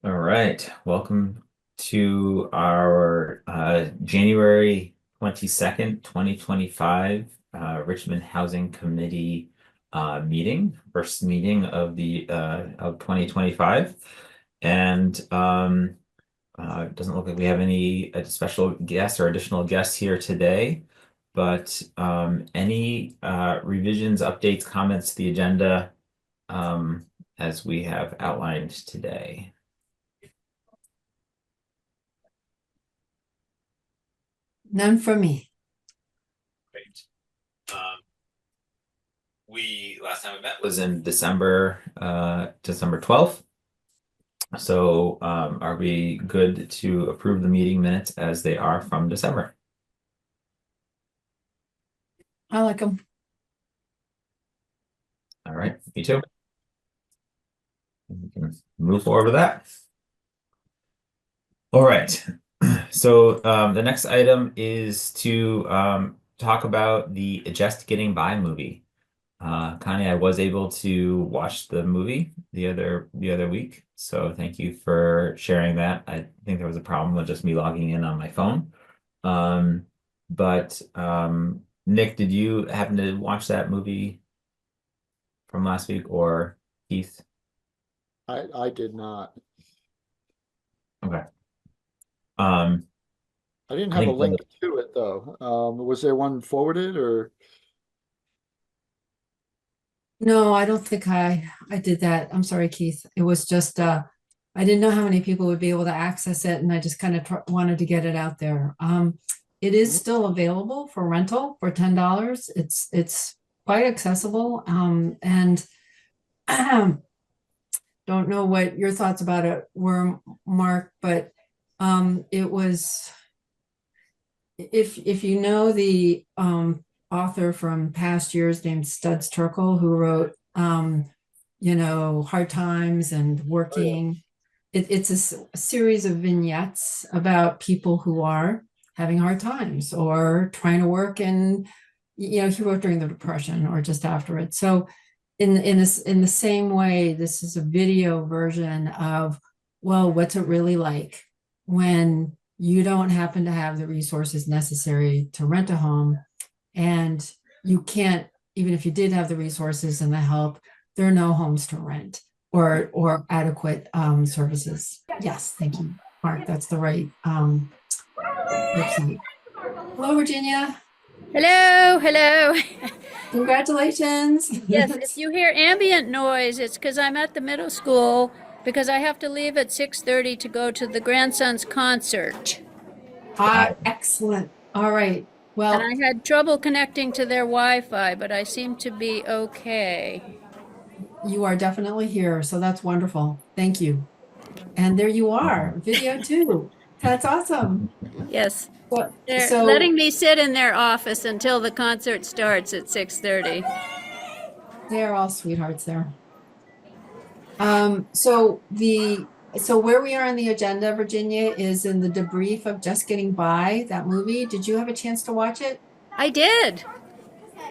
All right, welcome to our January 22nd, 2025 Richmond Housing Committee meeting, first meeting of the of 2025. And it doesn't look like we have any special guests or additional guests here today, but any revisions, updates, comments to the agenda as we have outlined today? None for me. Great. Um, we last time we met was in December, December 12th. So, are we good to approve the meeting minutes as they are from December? I like them. All right, me too. We can move forward with that. All right. So, the next item is to talk about the Just Getting By movie. Connie, I was able to watch the movie the other week, so thank you for sharing that. I think there was a problem with just me logging in on my phone. But Nick, did you happen to watch that movie from last week, or Keith? I did not. Okay. Um, I didn't I have a think link to it though. Was there one forwarded or? No, I don't think I did that. I'm sorry, Keith. It was just I didn't know how many people would be able to access it, and I just kind of wanted to get it out there. It is still available for rental for $10. It's quite accessible. And don't know what your thoughts about it were, Mark, but it was if you know the author from past years named Studs Terkel, who wrote Hard Times and Working. It's a series of vignettes about people who are having hard times or trying to work, and he wrote during the Depression or just after it. So in the same way, this is a video version of, well, what's it really like when you don't happen to have the resources necessary to rent a home, and you can't, even if you did have the resources and the help, there are no homes to rent or adequate services. Yes, thank you, Mark. That's the right website. Hello, Virginia. Hello, hello. Congratulations. Yes, if you hear ambient noise, it's because I'm at the middle school because I have to leave at 6:30 to go to the grandson's concert. Excellent. All right. And Well, I had trouble connecting to their Wi-Fi, but I seem to be okay. you are definitely here, so that's wonderful. Thank you. And there you are, video too. That's awesome. Yes, So, they're so letting me sit in their office until the concert starts at 6:30. they're all sweethearts there. So where we are on the agenda, Virginia, is in the debrief of Just Getting By, that movie. Did you have a chance to watch it? I did.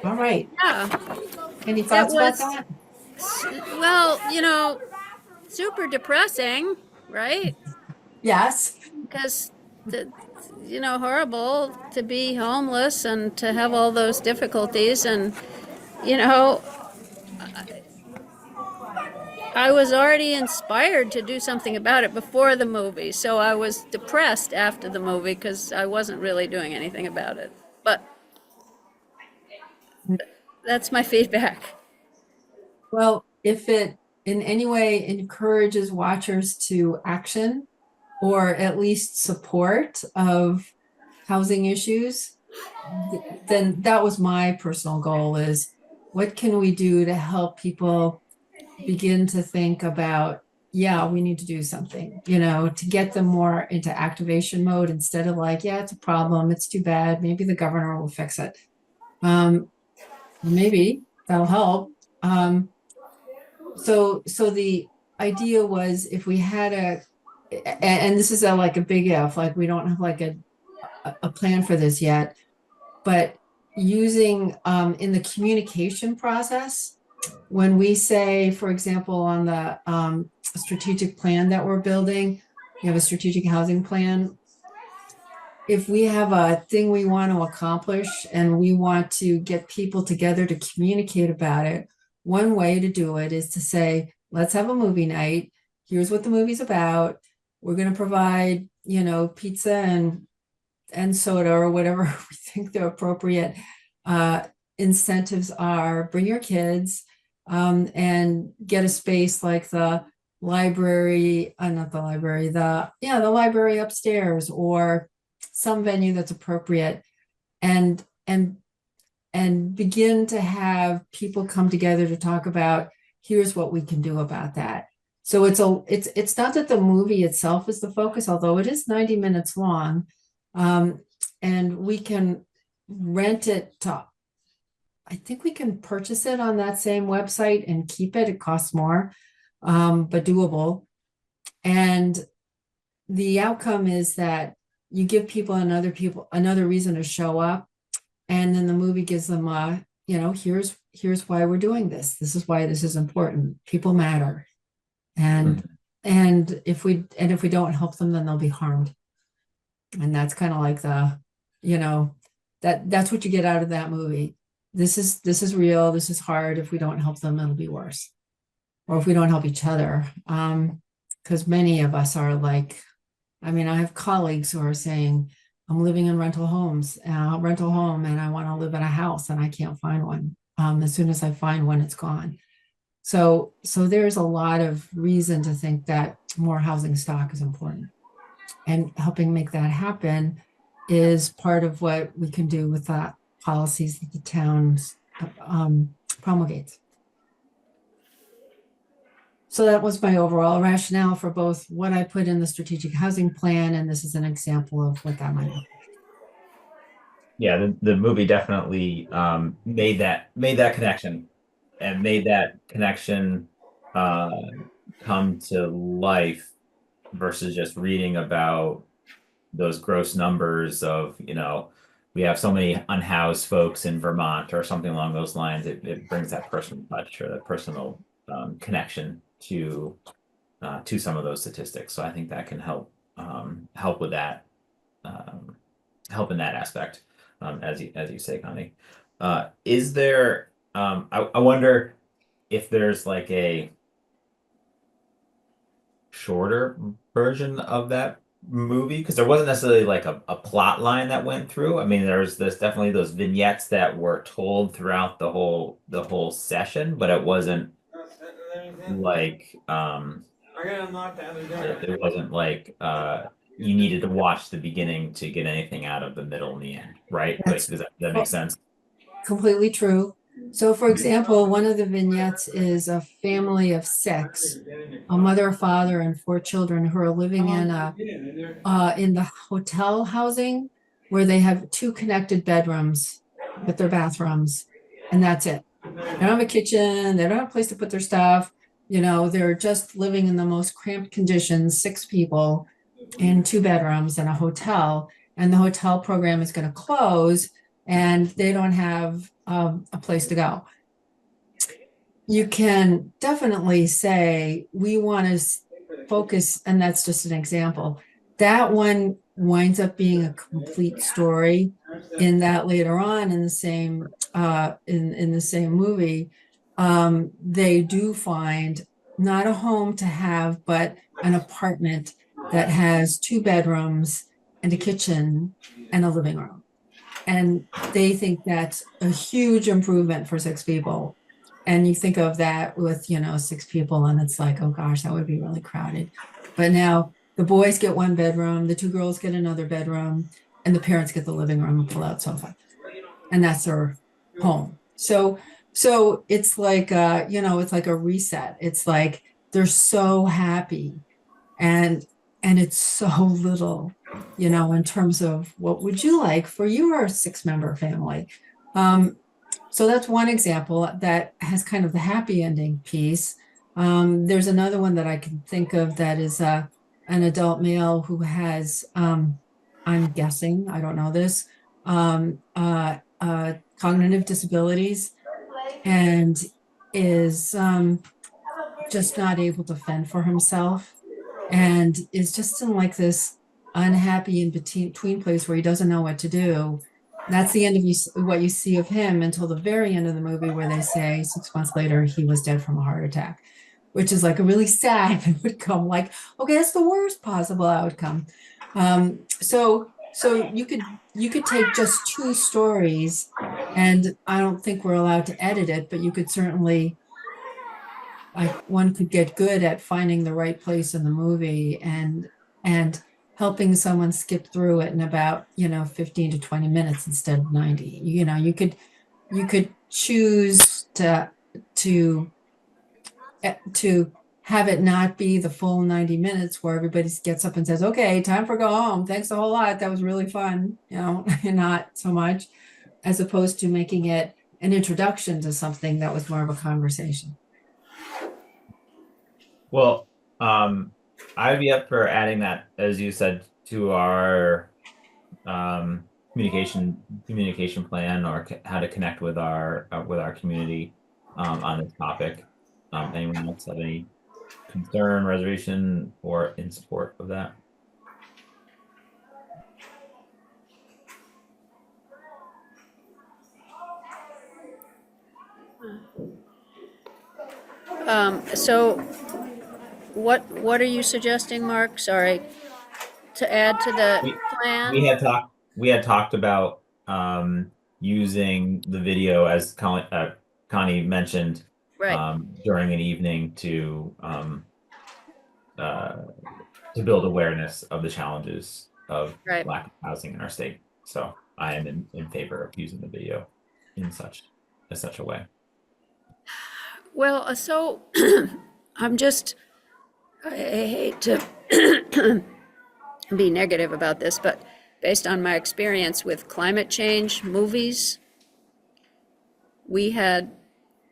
All right. Yeah. Any It thoughts about was, that? well, super depressing, right? Yes. Because horrible to be homeless and to have all those difficulties. And, you know, I was already inspired to do something about it before the movie. So I was depressed after the movie because I wasn't really doing anything about it. But that's my feedback. Well, if it in any way encourages watchers to action or at least support of housing issues, then that was my personal goal, is what can we do to help people begin to think about, yeah, we need to do something, to get them more into activation mode instead of like, yeah, it's a problem, it's too bad, maybe the governor will fix it. Maybe that'll help. So the idea was, if we had and this is like a big if, like we don't have like a plan for this yet, but using in the communication process, when we say, for example, on the strategic plan that we're building, we have a strategic housing plan. If we have a thing we want to accomplish and we want to get people together to communicate about it, one way to do it is to say, let's have a movie night. Here's what the movie's about. We're going to provide, pizza and soda or whatever we think the appropriate incentives are. Bring your kids and get a space like the library, not the library, the library upstairs or some venue that's appropriate, and begin to have people come together to talk about, here's what we can do about that. So it's not that the movie itself is the focus, although it is 90 minutes long, and we can rent it to, I think we can purchase it on that same website and keep it. It costs more, but doable. And the outcome is that you give people another reason to show up, and then the movie gives them here's why we're doing this. This is why this is important. People matter, and if we don't help them, then they'll be harmed. And that's kind of like that's what you get out of that movie. This is real. This is hard. If we don't help them, it'll be worse, or if we don't help each other, because many of us are like. I mean, I have colleagues who are saying, I'm living in rental home, and I want to live in a house and I can't find one. As soon as I find one, it's gone. So there's a lot of reason to think that more housing stock is important. And helping make that happen is part of what we can do with the policies that the towns promulgates. So that was my overall rationale for both what I put in the strategic housing plan, and this is an example of what that might look like. Yeah, the movie definitely made that connection and made that connection come to life versus just reading about those gross numbers of, we have so many unhoused folks in Vermont or something along those lines. It brings that personal touch or that personal connection to some of those statistics. So I think that can help with that, help in that aspect, as you say, Connie. Is there? I wonder if there's like a shorter version of that movie, because there wasn't necessarily like a plot line that went through. I mean, there's definitely those vignettes that were told throughout the whole session, but it wasn't like it wasn't like you needed to watch the beginning to get anything out of the middle and the end, right? Like, does that make sense? Completely true. So, for example, one of the vignettes is a family of 6, a mother, a father, and 4 children who are living in the hotel housing where they have 2 connected bedrooms with their bathrooms, and that's it. They don't have a kitchen. They don't have a place to put their stuff. They're just living in the most cramped conditions, 6 people in 2 bedrooms in a hotel, and the hotel program is going to close, and they don't have a place to go. You can definitely say we want to focus, and that's just an example. That one winds up being a complete story in that later on in the same in the same movie, they do find not a home to have, but an apartment that has 2 bedrooms and a kitchen and a living room. And they think that's a huge improvement for 6 people. And you think of that with, 6 people, and it's like, oh gosh, that would be really crowded. But now the boys get 1 bedroom, the 2 girls get another bedroom, and the parents get the living room and pull-out sofa. And that's their home. So it's like, it's like a reset. It's like they're so happy, and it's so little, in terms of what would you like for your 6-member family. So that's one example that has kind of the happy ending piece. There's another one that I can think of that is an adult male who has, I'm guessing, I don't know this, cognitive disabilities, and is just not able to fend for himself and is just in like this unhappy in between place where he doesn't know what to do. That's the end of what you see of him until the very end of the movie where they say 6 months later he was dead from a heart attack, which is like a really sad outcome. Like, okay, that's the worst possible outcome. So you could take just two stories, and I don't think we're allowed to edit it, but you could certainly, like, one could get good at finding the right place in the movie and helping someone skip through it in about 15 to 20 minutes instead of 90. You could choose to have it not be the full 90 minutes where everybody gets up and says, okay, time for go home. Thanks a whole lot. That was really fun, and not so much, as opposed to making it an introduction to something that was more of a conversation. Well, I'd be up for adding that, as you said, to our communication plan, or how to connect with our community on this topic. Anyone else have any concern, reservation, or in support of that? So what are you suggesting, Mark? Sorry, to add to the plan? We had talked about using the video, as Connie mentioned, Right. during an evening to build awareness of the challenges of Right. lack of housing in our state. So I am in favor of using the video in such a way. Well, so I hate to be negative about this, but based on my experience with climate change movies, we had,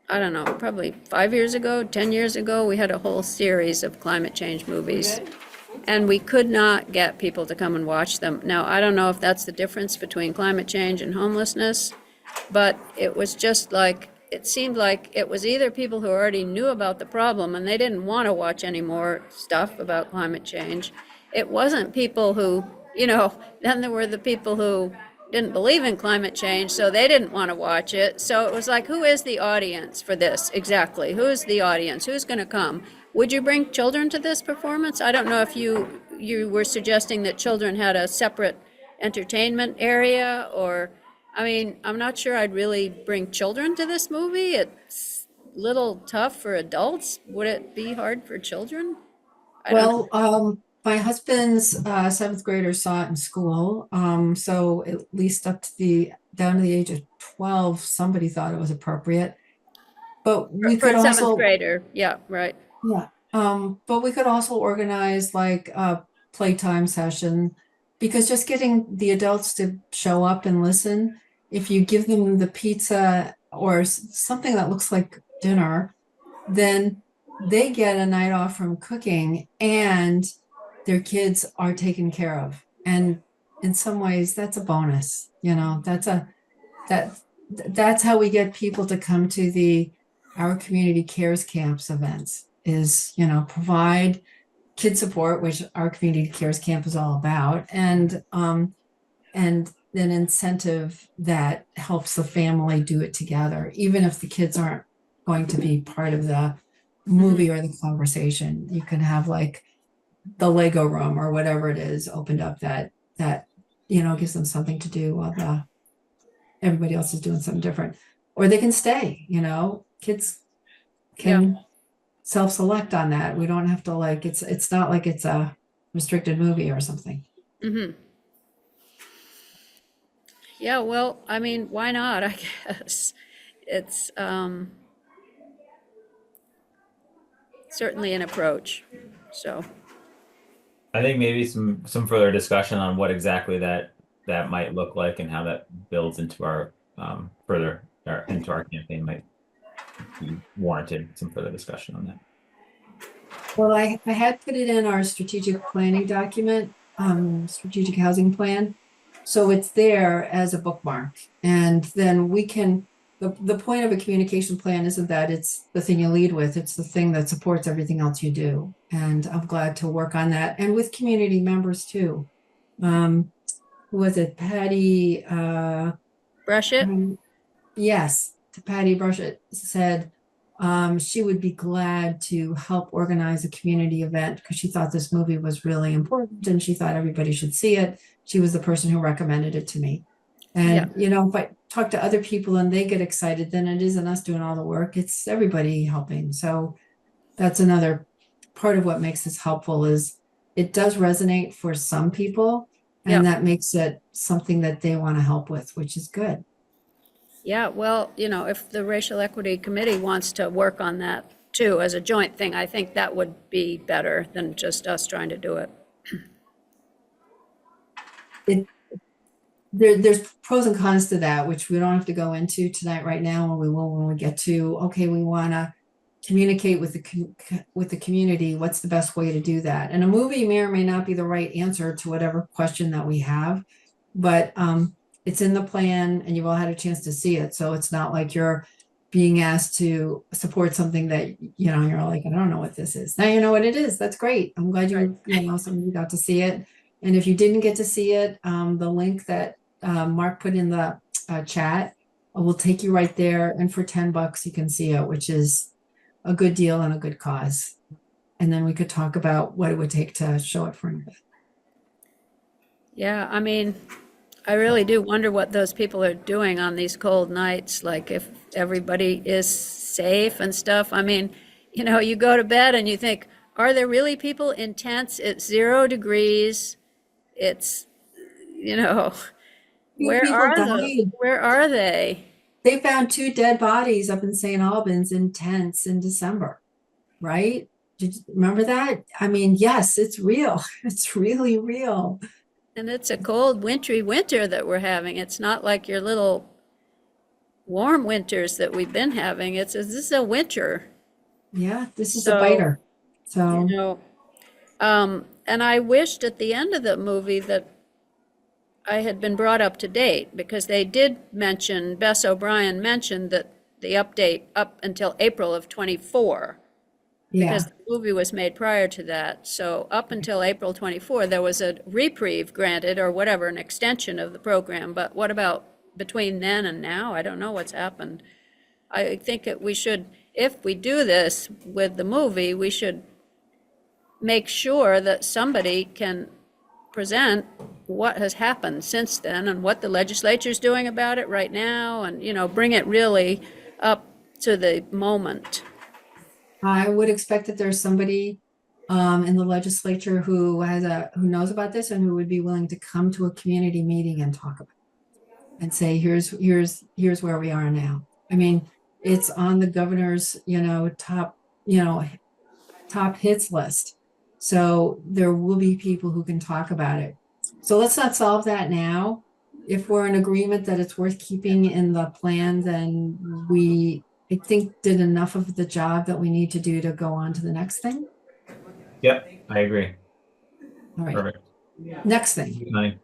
I don't know, probably 5 years ago, 10 years ago, we had a whole series of climate change movies. And we could not get people to come and watch them. Now, I don't know if that's the difference between climate change and homelessness, but it was just like, it seemed like it was either people who already knew about the problem and they didn't want to watch any more stuff about climate change. It wasn't people who, then there were the people who didn't believe in climate change, so they didn't want to watch it. So it was like, who is the audience for this exactly? Who's the audience? Who's going to come? Would you bring children to this performance? I don't know if you were suggesting that children had a separate entertainment area, or, I mean, I'm not sure I'd really bring children to this movie. It's a little tough for adults. Would it be hard for children? I don't know. My husband's seventh grader saw it in school. So at least down to the age of 12, somebody thought it was appropriate. But we For could a seventh also, grader, yeah, right. yeah. But we could also organize like a playtime session, because just getting the adults to show up and listen, if you give them the pizza or something that looks like dinner, then they get a night off from cooking and their kids are taken care of. And in some ways that's a bonus, that's how we get people to come to our community cares camps events, is, provide kid support, which our community cares camp is all about, and an incentive that helps the family do it together, even if the kids aren't going to be part of the movie or the conversation. You can have like the Lego room or whatever it is opened up that gives them something to do while everybody else is doing something different, or they can stay. Kids can self-select on that. We don't have to it's not like it's a restricted movie or something. Mm-hmm. Yeah, well, I mean, why not? I guess it's certainly an approach. So I think maybe some further discussion on what exactly that might look like and how that builds into our into our campaign might be warranted. Some further discussion on that. Well, I had put it in our strategic planning document, strategic housing plan. So it's there as a bookmark, and then we can the point of a communication plan isn't that it's the thing you lead with, it's the thing that supports everything else you do. And I'm glad to work on that, and with community members too. Who was it? Patty, Brush it? yes, Patty Brushett said she would be glad to help organize a community event because she thought this movie was really important and she thought everybody should see it. She was the person who recommended it to me. And, you know, if I talk to other people and they get excited, then it isn't us doing all the work, it's everybody helping. So that's another part of what makes this helpful is it does resonate for some people, and that makes it something that they want to help with, which is good. Yeah, well, you know, if the Racial Equity Committee wants to work on that too as a joint thing, I think that would be better than just us trying to do it. There's pros and cons to that, which we don't have to go into tonight right now, and we will when we get to, okay, we want to communicate with the community. What's the best way to do that? And a movie may or may not be the right answer to whatever question that we have, but it's in the plan and you've all had a chance to see it. So it's not like you're being asked to support something that, you know, you're like, I don't know what this is. Now you know what it is. That's great. I'm glad you know, some of you got to see it. And if you didn't get to see it, the link that Mark put in the chat will take you right there. And for $10, you can see it, which is a good deal and a good cause. And then we could talk about what it would take to show it for anybody. Yeah, I mean, I really do wonder what those people are doing on these cold nights, like if everybody is safe and stuff. I mean, you know, you go to bed and you think, are there really people in tents? It's 0 degrees. It's, you know, where are they? They found 2 dead bodies up in St. Albans in tents in December, right? Did you remember that? I mean, yes, it's real. It's really real. And it's a cold, wintry winter that we're having. It's not like your little warm winters that we've been having. This is a winter. Yeah, this is a biter. So, you know, and I wished at the end of the movie that I had been brought up to date, because they did mention, Bess O'Brien mentioned that the update up until April of 24. Because the movie was made prior to that. So up until April 24, there was a reprieve granted or whatever, an extension of the program. But what about between then and now? I don't know what's happened. I think that we should, if we do this with the movie, we should make sure that somebody can present what has happened since then and what the legislature's doing about it right now, and, you know, bring it really up to the moment. I would expect that there's somebody in the legislature who who knows about this and who would be willing to come to a community meeting and talk about it and say, here's where we are now. I mean, it's on the governor's, top hits list. So there will be people who can talk about it. So let's not solve that now. If we're in agreement that it's worth keeping in the plan, then I think did enough of the job that we need to do to go on to the next thing. Yep, I agree. All right. Perfect. Next thing.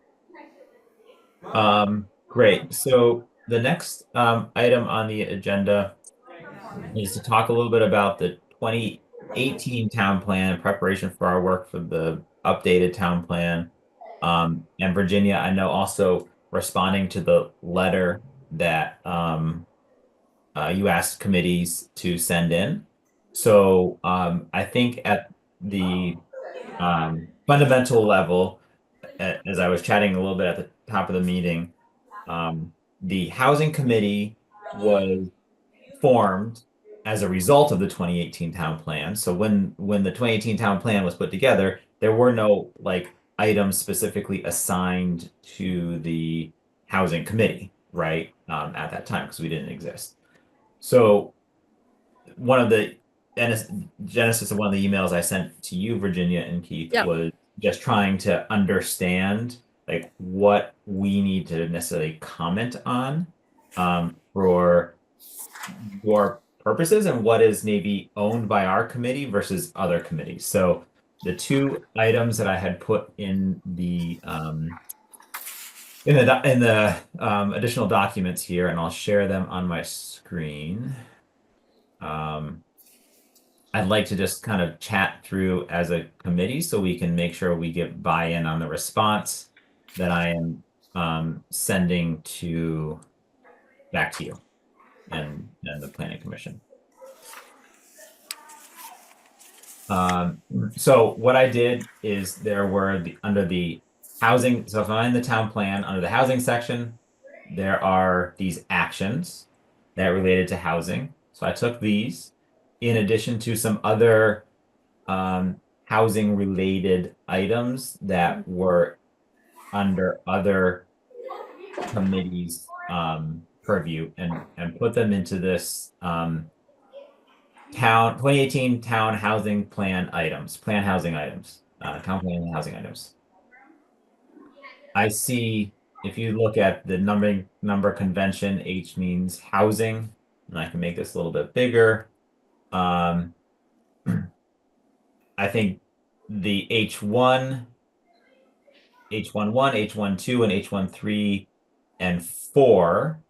Great. So the next item on the agenda is to talk a little bit about the 2018 town plan, preparation for our work for the updated town plan. And Virginia, I know, also responding to the letter that you asked committees to send in. So I think at the fundamental level, as I was chatting a little bit at the top of the meeting, the housing committee was formed as a result of the 2018 town plan. So when the 2018 town plan was put together, there were no items specifically assigned to the housing committee, right? At that time, because we didn't exist. So one of the genesis of one of the emails I sent to you, Virginia and Keith, was just trying to understand what we need to necessarily comment on for your purposes and what is maybe owned by our committee versus other committees. So the 2 items that I had put in the in the additional documents here, and I'll share them on my screen. I'd like to just kind of chat through as a committee so we can make sure we get buy-in on the response that I am sending to back to you and the planning commission. So what I did is there were under the housing, so if I'm in the town plan, under the housing section, there are these actions that related to housing. So I took these in addition to some other housing related items that were under other committees purview and put them into this town 2018 town housing plan items, town plan housing items. I see if you look at the number convention, H means housing, and I can make this a little bit bigger. I think the H1, H11, H12, and H13 and 4,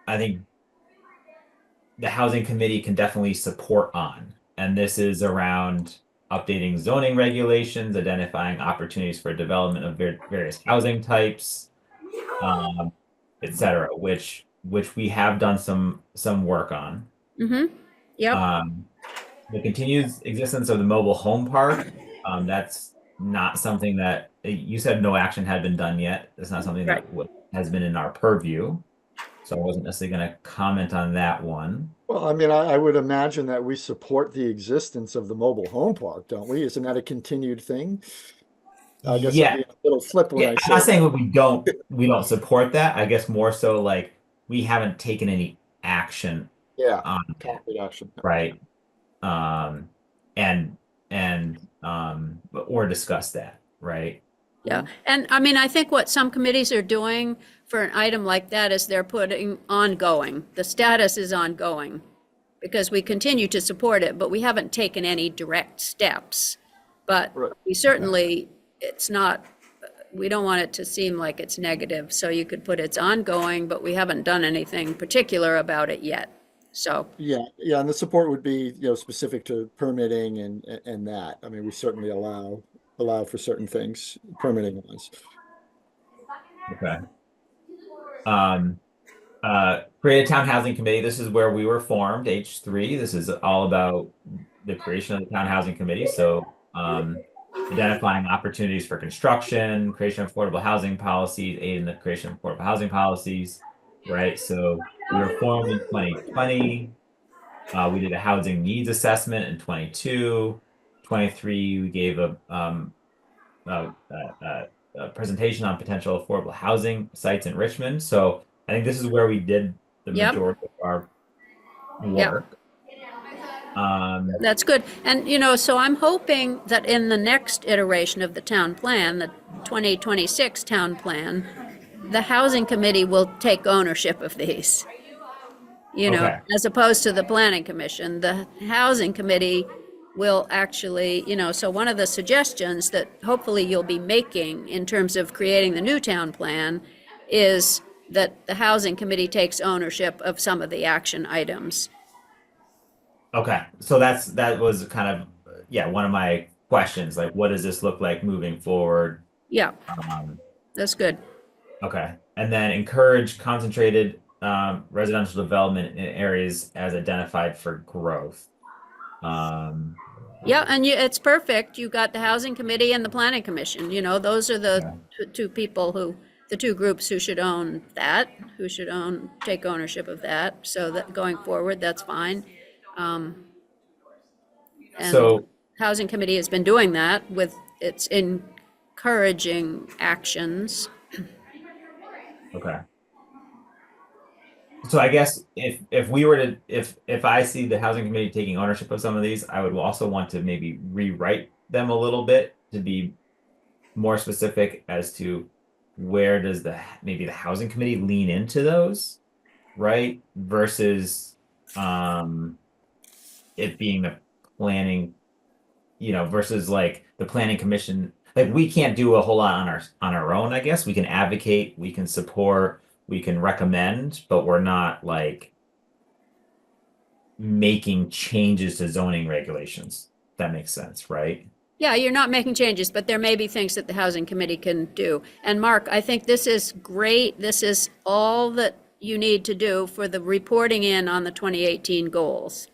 I think the housing committee can definitely support on. And this is around updating zoning regulations, identifying opportunities for development of various housing types, etc., which we have done some work on. Mm-hmm. Yep. The continued existence of the mobile home park, that's not something that you said no action had been done yet. That's not something that has been in our purview. So I wasn't necessarily going to comment on that one. Well, I mean, I would imagine that we support the existence of the mobile home park, don't we? Isn't that a continued thing? I guess Yeah. I'm being a little flip when Yeah, I I'm say not saying that we don't support that. I guess more so like we haven't taken any action yeah, on it, concrete action. right? And or discuss that, right? Yeah, and I mean, I think what some committees are doing for an item like that is they're putting ongoing. The status is ongoing because we continue to support it, but we haven't taken any direct steps. But Right. we certainly, it's not, we don't want it to seem like it's negative. So you could put it's ongoing, but we haven't done anything particular about it yet. So, Yeah, and the support would be, specific to permitting and that. I mean, we certainly allow for certain things, permitting wise. Okay. Create a town housing committee. This is where we were formed, H3. This is all about the creation of the town housing committee. So identifying opportunities for construction, creation of affordable housing policies, aid in the creation of affordable housing policies, right? So we were formed in 2020. We did a housing needs assessment in 22. 23, we gave a presentation on potential affordable housing sites in Richmond. So I think this is where we did the majority of our work. that's good. And, so I'm hoping that in the next iteration of the town plan, the 2026 town plan, the housing committee will take ownership of these. Okay. As opposed to the planning commission, the housing committee will actually, so one of the suggestions that hopefully you'll be making in terms of creating the new town plan is that the housing committee takes ownership of some of the action items. Okay. So that was kind of, one of my questions, like what does this look like moving forward? Yeah, that's good. Okay. And then encourage concentrated residential development in areas as identified for growth. Yeah, and it's perfect. You got the housing committee and the planning commission. Those are the two people the two groups who should take ownership of that. So that going forward, that's fine. And So housing committee has been doing that with its encouraging actions. okay. So I guess if we were to if I see the housing committee taking ownership of some of these, I would also want to maybe rewrite them a little bit to be more specific as to where does maybe the housing committee lean into those, right? Versus it being the planning, versus like the planning commission. like we can't do a whole lot on our own, I guess. We can advocate, we can support, we can recommend, but we're not like making changes to zoning regulations. That makes sense, right? Yeah, you're not making changes, but there may be things that the housing committee can do. And Mark, I think this is great. This is all that you need to do for the reporting in on the 2018 goals.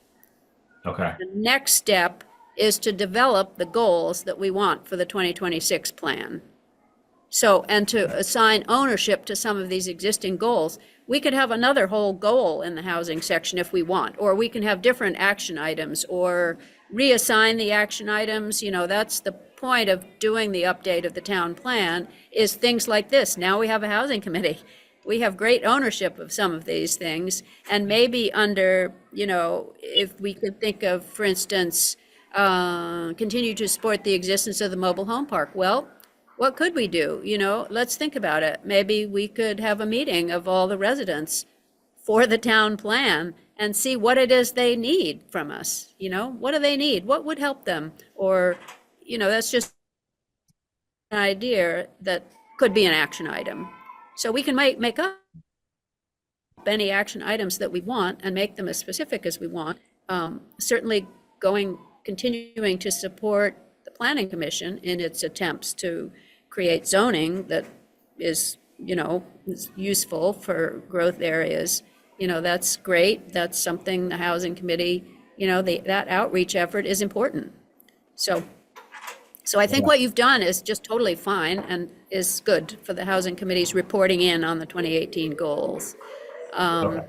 Okay. The next step is to develop the goals that we want for the 2026 plan. So, and to assign ownership to some of these existing goals. We could have another whole goal in the housing section if we want, or we can have different action items or reassign the action items. You know, that's the point of doing the update of the town plan, is things like this. Now we have a housing committee. We have great ownership of some of these things, and maybe under, you know, if we could think of, for instance, continue to support the existence of the mobile home park. Well, what could we do? You know, let's think about it. Maybe we could have a meeting of all the residents for the town plan and see what it is they need from us. You know, what do they need? What would help them? Or, you know, that's just an idea that could be an action item. So we can make up any action items that we want and make them as specific as we want. Certainly continuing to support the Planning Commission in its attempts to create zoning that is, you know, is useful for growth areas. You know, that's great. That's something the Housing Committee, you know, that outreach effort is important. So I think what you've done is just totally fine and is good for the Housing Committee's reporting in on the 2018 goals. Okay.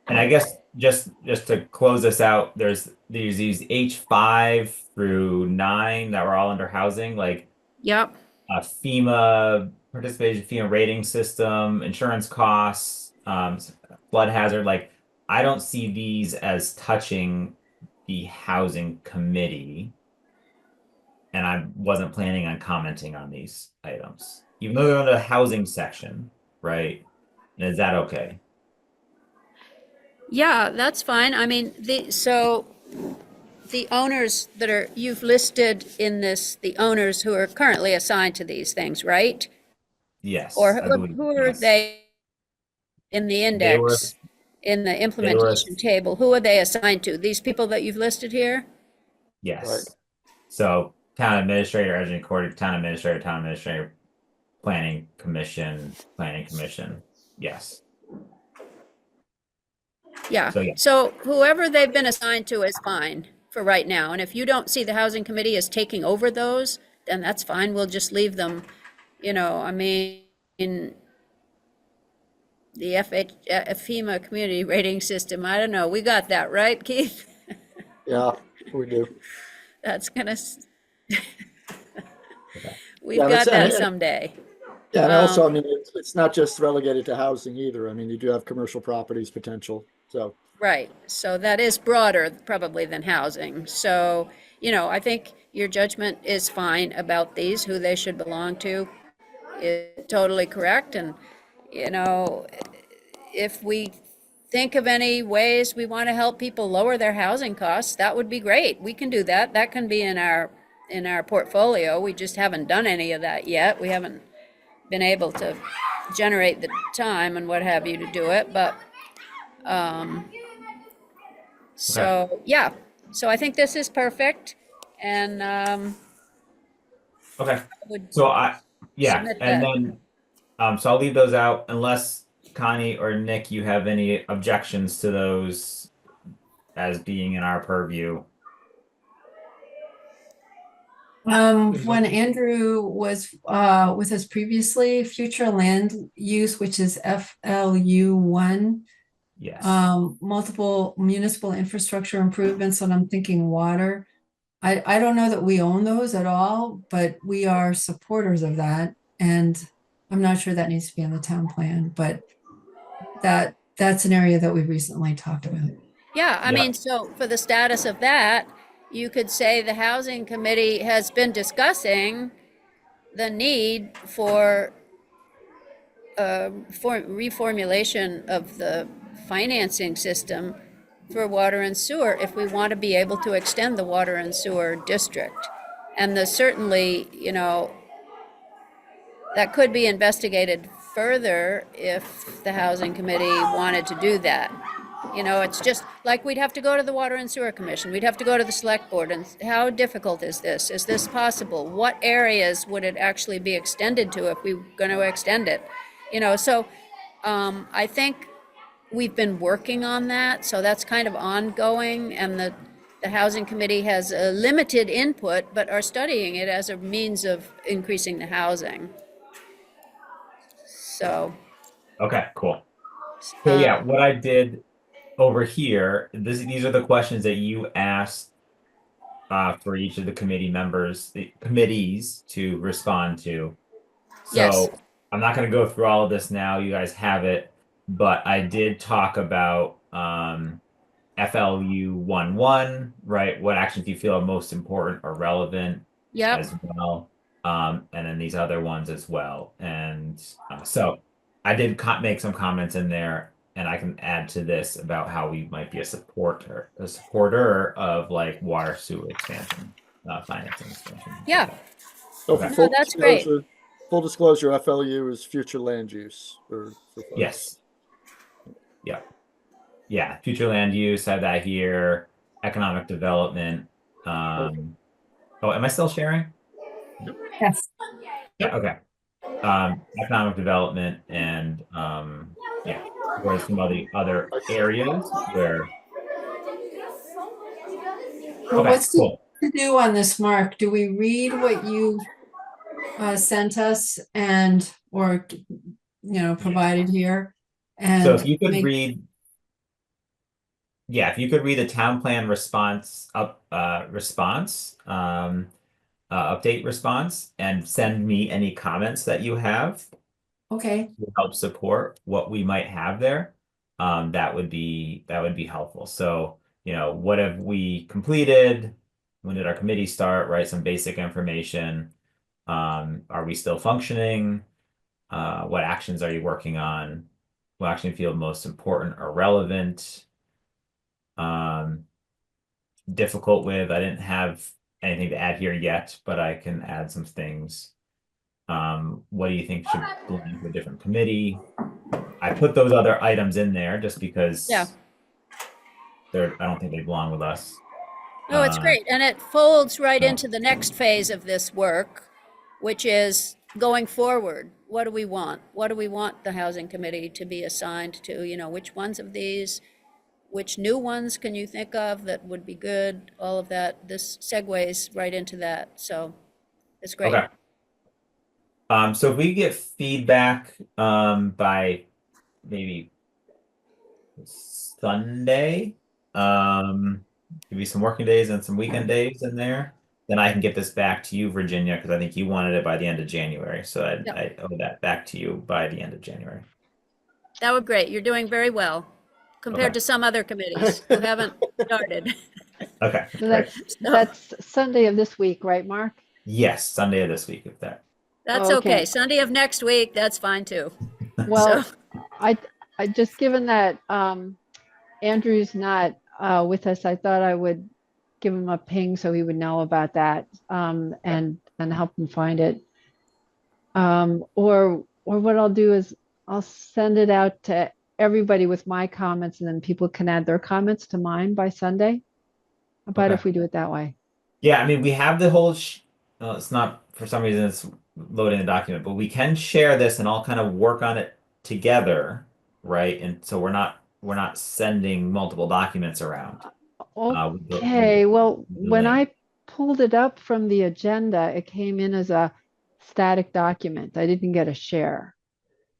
And I guess just to close this out, there's these H5 through 9 that were all under housing, like Yep. FEMA participation, FEMA rating system, insurance costs, flood hazard. Like I don't see these as touching the housing committee, and I wasn't planning on commenting on these items, even though they're under the housing section, right? And is that okay? Yeah, that's fine. I mean, so the owners that are, you've listed in this, the owners who are currently assigned to these things, right? Yes, Or I believe, who are yes. they in the They were, index, in the implementation table? Who are they assigned to? These people that you've listed here? yes. Right. So town administrator, engineering coordinator, town administrator, planning commission. Yes. Yeah. So, yeah. So whoever they've been assigned to is fine for right now. And if you don't see the housing committee as taking over those, then that's fine. We'll just leave them, you know, I mean, in the FEMA community rating system, I don't know. We got that, right, Keith? Yeah, we do. That's gonna, Okay. we've Yeah, got that and- someday. Yeah, and also, I mean, it's not just relegated to housing either. I mean, you do have commercial properties potential, so. Right, so that is broader probably than housing. So, you know, I think your judgment is fine about these, who they should belong to, is totally correct. And, you know, if we think of any ways we want to help people lower their housing costs, that would be great. We can do that. That can be in our portfolio. We just haven't done any of that yet. We haven't been able to generate the time and what have you to do it, but so yeah, so I think this is perfect, and Okay. would So yeah, submit and that. then so I'll leave those out unless Connie or Nick, you have any objections to those as being in our purview. When Andrew was with us previously, future land use, which is FLU1, Yes. multiple municipal infrastructure improvements, and I'm thinking water. I don't know that we own those at all, but we are supporters of that. And I'm not sure that needs to be on the town plan, but that's an area that we recently talked about. Yeah, I Yeah. mean, so for the status of that, you could say the housing committee has been discussing the need for reformulation of the financing system for water and sewer if we want to be able to extend the water and sewer district. And certainly, you know, that could be investigated further if the housing committee wanted to do that. You know, it's just like we'd have to go to the Water and Sewer Commission, we'd have to go to the Select Board, and how difficult is this? Is this possible? What areas would it actually be extended to if we were going to extend it? You know, so I think we've been working on that, so that's kind of ongoing, and the Housing Committee has a limited input, but are studying it as a means of increasing the housing. So, Okay, cool. So yeah, what I did over here, these are the questions that you asked for each of the committee members, the committees to respond to. yes, So I'm not going to go through all of this now. You guys have it, but I did talk about FLU 1-1, right? What actions do you feel are most important or relevant yep, as well? And then these other ones as well. And so I did make some comments in there, and I can add to this about how we might be a supporter of like water sewer expansion, financing expansion. yeah. So Okay. for No, full that's great. disclosure, FLU is future land use for folks. Yes. Yeah. Yeah. Future land use, have that here. Economic development. Oh, am I still sharing? Yes. Yeah. Okay. Economic development and yeah, whereas some of the other areas where Well, okay, what's cool. to do on this, Mark? Do we read what you sent us and or provided here? So And if you could read, yeah, if you could read the town plan update response and send me any comments that you have okay, to help support what we might have there, that would be helpful. So, what have we completed? When did our committee start? Right, some basic information. Are we still functioning? What actions are you working on? What action feel most important or relevant? Difficult with, I didn't have anything to add here yet, but I can add some things. What do you think should belong to a different committee? I put those other items in there just because Yeah. I don't think they belong with us. No, it's great, and it folds right so- into the next phase of this work, which is going forward. What do we want? What do we want the housing committee to be assigned to? You know, which ones of these, which new ones can you think of that would be good? All of that. This segues right into that. So it's great. Okay. So if we get feedback by maybe Sunday, give me some working days and some weekend days in there, then I can get this back to you, Virginia, because I think you wanted it by the end of January. So Yep. I owe that back to you by the end of January. That would be great. You're doing very well compared Okay. to some other committees who haven't started. Okay. So Great. that's Sunday of this week, right, Mark? Yes, Sunday of this week, if that. That's Okay. okay. Sunday of next week, that's fine too. Well, So, I just given that Andrew's not with us, I thought I would give him a ping so he would know about that and help him find it. Or what I'll do is I'll send it out to everybody with my comments, and then people can add their comments to mine by Sunday. How about Okay. if we do it that way? Yeah, I mean, we have the whole, it's not, for some reason, it's loading the document, but we can share this and all kind of work on it together, right? And so we're not sending multiple documents around. Okay, well, with the when link. I pulled it up from the agenda, it came in as a static document. I didn't get a share.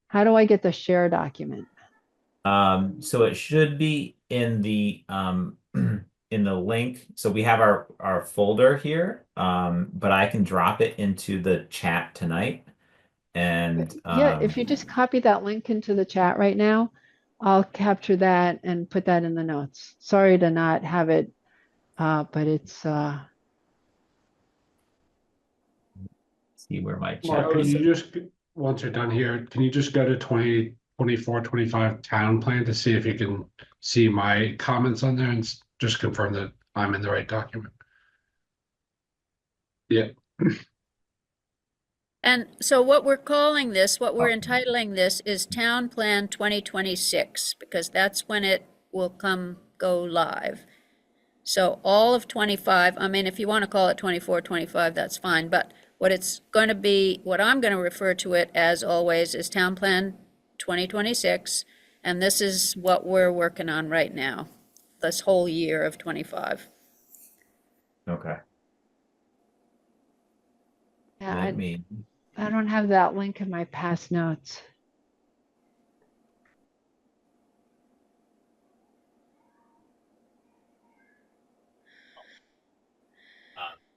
How do I get the share document? So it should be in the in the link. So we have our folder here, but I can drop it into the chat tonight. And Yeah, if you just copy that link into the chat right now, I'll capture that and put that in the notes. Sorry to not have it, but it's see where my chat Mark, can is. you just, once you're done here, can you just go to 2024, 25 town plan to see if you can see my comments on there and just confirm that I'm in the right document? Yeah. And so what we're calling this, what we're entitling this is Town Plan 2026, because that's when it will go live. So all of 25, I mean, if you want to call it 24, 25, that's fine, but what it's going to be, what I'm going to refer to it as always is Town Plan 2026, and this is what we're working on right now, this whole year of 25. Okay. Yeah, Let me. I don't have that link in my past notes.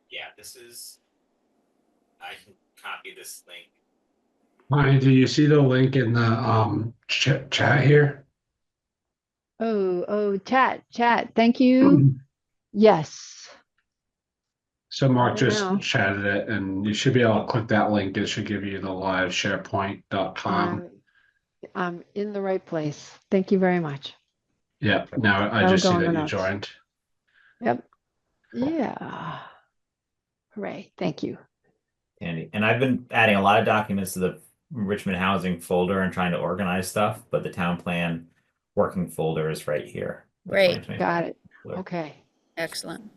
Yeah, this is. I can copy this link. Ryan, do you see the link in the chat here? Oh, chat. Thank you. Yes. So Mark Got it just now. chatted it, and you should be able to click that link. It should give you the live SharePoint.com. I'm in the right place. Thank you very much. Yeah, now I That'll just go see in the that you notes. joined. Yep. Yeah. Hooray. Thank you. Andy, and I've been adding a lot of documents to the Richmond housing folder and trying to organize stuff, but the town plan working folder is right here. the Great. 2020 Got it. folder. Okay. Excellent.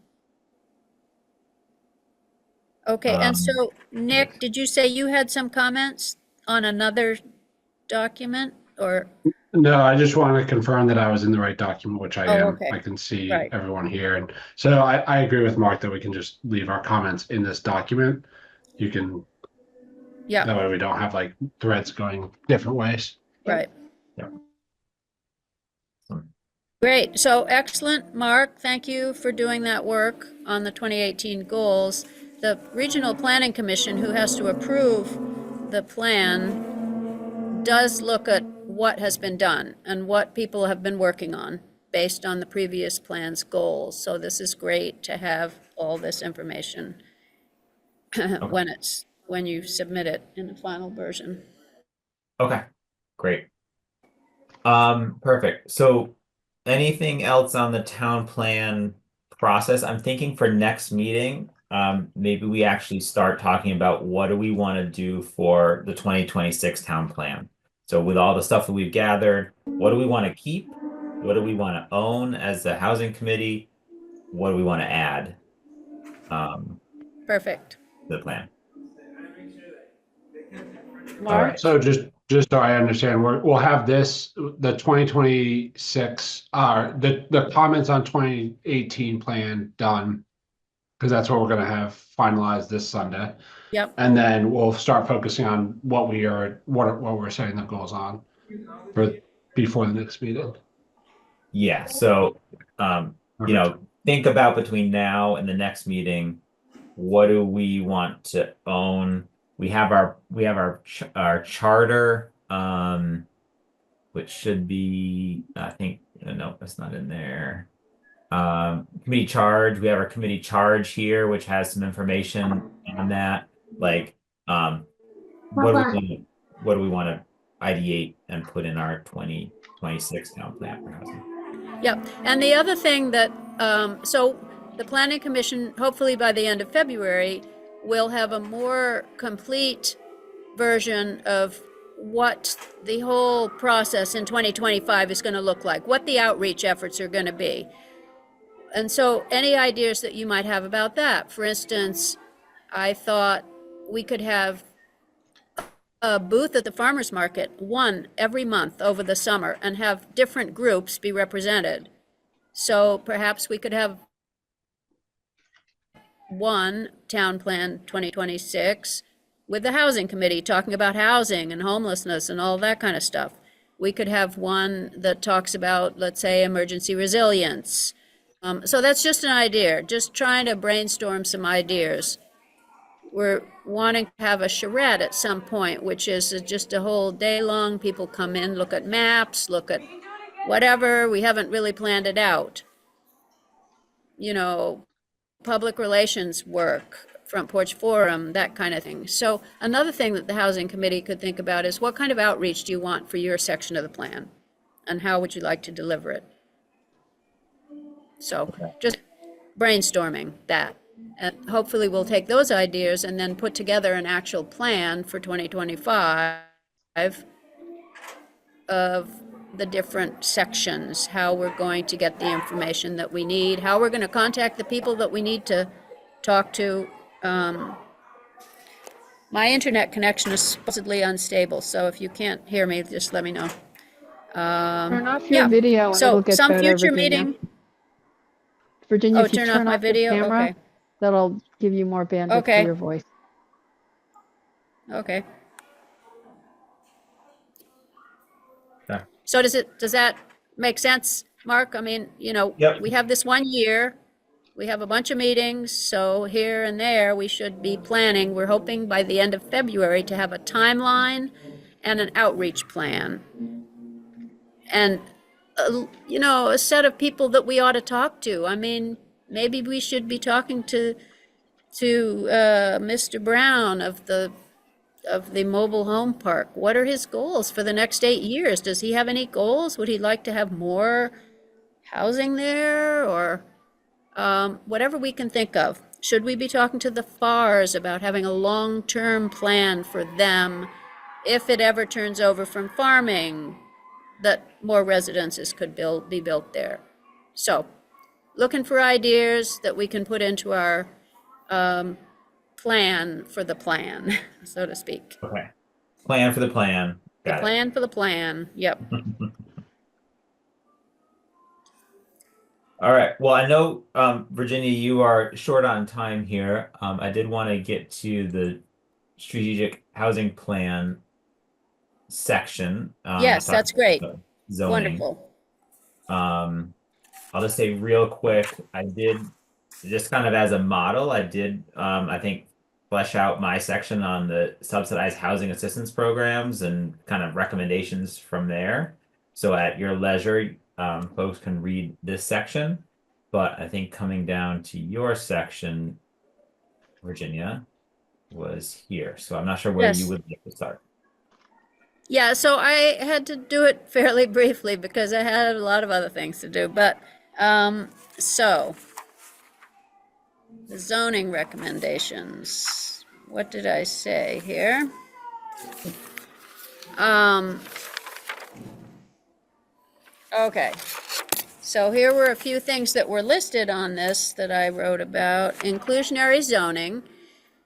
Okay, and Um, so Nick, did you say you had some comments on another document or? No, I just want to confirm that I was in the right document, which I Oh, am. okay. I can see Right. everyone here. And so I agree with Mark that we can just leave our comments in this document. You can, Yeah, that way we don't have like threads going different ways. right. yeah. Great. So excellent, Mark. Thank you for doing that work on the 2018 goals. The Regional Planning Commission, who has to approve the plan, does look at what has been done and what people have been working on based on the previous plan's goals. So this is great to have all this information when you submit it in the final version. Okay, great. Perfect. So anything else on the town plan process? I'm thinking for next meeting, maybe we actually start talking about what do we want to do for the 2026 town plan. So with all the stuff that we've gathered, what do we want to keep? What do we want to own as the housing committee? What do we want to add? Perfect. To the plan. Mark? right. So just so I understand, we'll have this, the 2026, the comments on 2018 plan done. Because that's what we're gonna have finalized this Sunday. Yep. And then we'll start focusing on what we're setting the goals on before the next meeting. Yeah, so think about between now and the next meeting, what do we want to own? We have our charter, which should be, I think, no, that's not in there. Committee charge, we have our committee charge here, which has some information on that. Like, what do we want to ideate and put in our 2026 town plan for housing? Yep. And the other thing that, so the Planning Commission, hopefully by the end of February, will have a more complete version of what the whole process in 2025 is going to look like, what the outreach efforts are going to be. And so any ideas that you might have about that? For instance, I thought we could have a booth at the farmer's market, one every month over the summer, and have different groups be represented. So perhaps we could have one town plan 2026 with the housing committee talking about housing and homelessness and all that kind of stuff. We could have one that talks about, let's say, emergency resilience. So that's just an idea, just trying to brainstorm some ideas. We're wanting to have a charrette at some point, which is just a whole day long. People come in, look at maps, look at whatever. We haven't really planned it out. Public relations work, front porch forum, that kind of thing. So another thing that the housing committee could think about is what kind of outreach do you want for your section of the plan? And how would you like to deliver it? So just brainstorming that. And hopefully we'll take those ideas and then put together an actual plan for 2025 of the different sections, how we're going to get the information that we need, how we're going to contact the people that we need to talk to. My internet connection is supposedly unstable, so if you can't hear me, just let me know. Turn off yeah. your video and So it'll get some better, future Virginia. meeting. Virginia, Oh, if you turn off my your video? camera, Okay. that'll give you more bandwidth Okay. for your voice. Okay. Okay. So does that make sense, Mark? I mean, Yep. we have this 1 year, we have a bunch of meetings, so here and there, we should be planning. We're hoping by the end of February to have a timeline and an outreach plan. And, a set of people that we ought to talk to. I mean, maybe we should be talking to Mr. Brown of the mobile home park. What are his goals for the next 8 years? Does he have any goals? Would he like to have more housing there, or whatever we can think of? Should we be talking to the FARs about having a long-term plan for them if it ever turns over from farming, that more residences could be built there? So, looking for ideas that we can put into our plan for the plan, so to speak. Okay. Plan for the plan. The Got plan for the plan, yep. it. All right. Well, I know, Virginia, you are short on time here. I did want to get to the strategic housing plan section. Yes, that's great. Zoning. Wonderful. I'll just say real quick, I did, just kind of as a model, I did, I think, flesh out my section on the subsidized housing assistance programs and kind of recommendations from there. So at your leisure, folks can read this section. But I think coming down to your section, Virginia, was here. So I'm not sure where Yes. you would like to start. Yeah, so I had to do it fairly briefly because I had a lot of other things to do. But so the zoning recommendations. What did I say here? Okay. So here were a few things that were listed on this that I wrote about. Inclusionary zoning.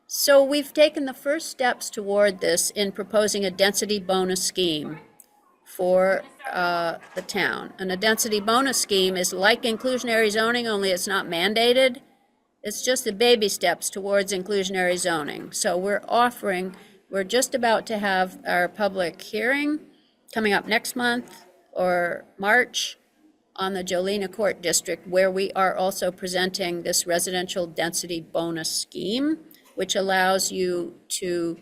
So we've taken the first steps toward this in proposing a density bonus scheme for the town. And a density bonus scheme is like inclusionary zoning, only it's not mandated. It's just the baby steps towards inclusionary zoning. So we're just about to have our public hearing coming up next month or March on the Jolena Court District, where we are also presenting this residential density bonus scheme, which allows you to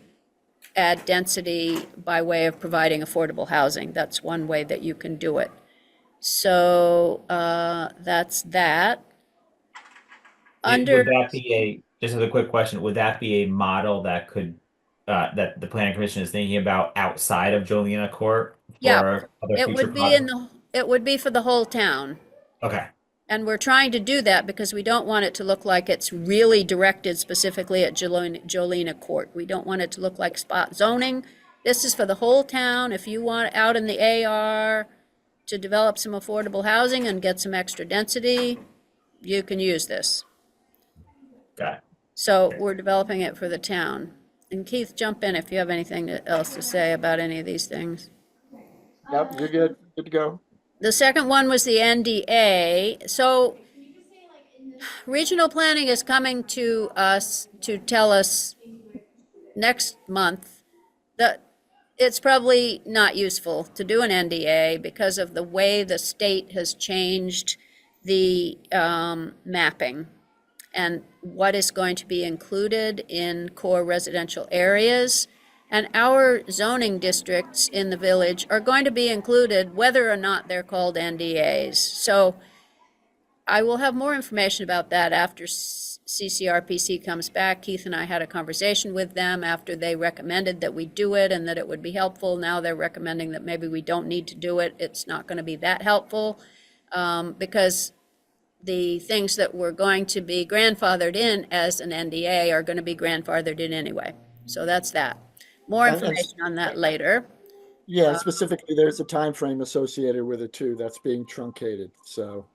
add density by way of providing affordable housing. That's one way that you can do it. So that's that. Would that be just as a quick question, would that be a model that could, that the planning commission is thinking about outside of Jolena Court Yeah, for other it future would be projects? it would be for the whole town. Okay, And we're trying to do that because we don't want it to look like it's really directed specifically at Jolena Court. We don't want it to look like spot zoning. This is for the whole town. If you want out in the AR to develop some affordable housing and get some extra density, you can use this. got it. So we're developing it for the town. And Keith, jump in if you have anything else to say about any of these things. Yep, you're good. Good to go. The second one was the NDA. So regional planning is coming to us to tell us next month that it's probably not useful to do an NDA because of the way the state has changed the mapping and what is going to be included in core residential areas. And our zoning districts in the village are going to be included whether or not they're called NDAs. So I will have more information about that after CCRPC comes back. Keith and I had a conversation with them after they recommended that we do it and that it would be helpful. Now they're recommending that maybe we don't need to do it. It's not going to be that helpful because the things that were going to be grandfathered in as an NDA are going to be grandfathered in anyway. So that's that. More And- information on that later. Yeah, specifically, there's a time frame associated with it too, that's being truncated, so.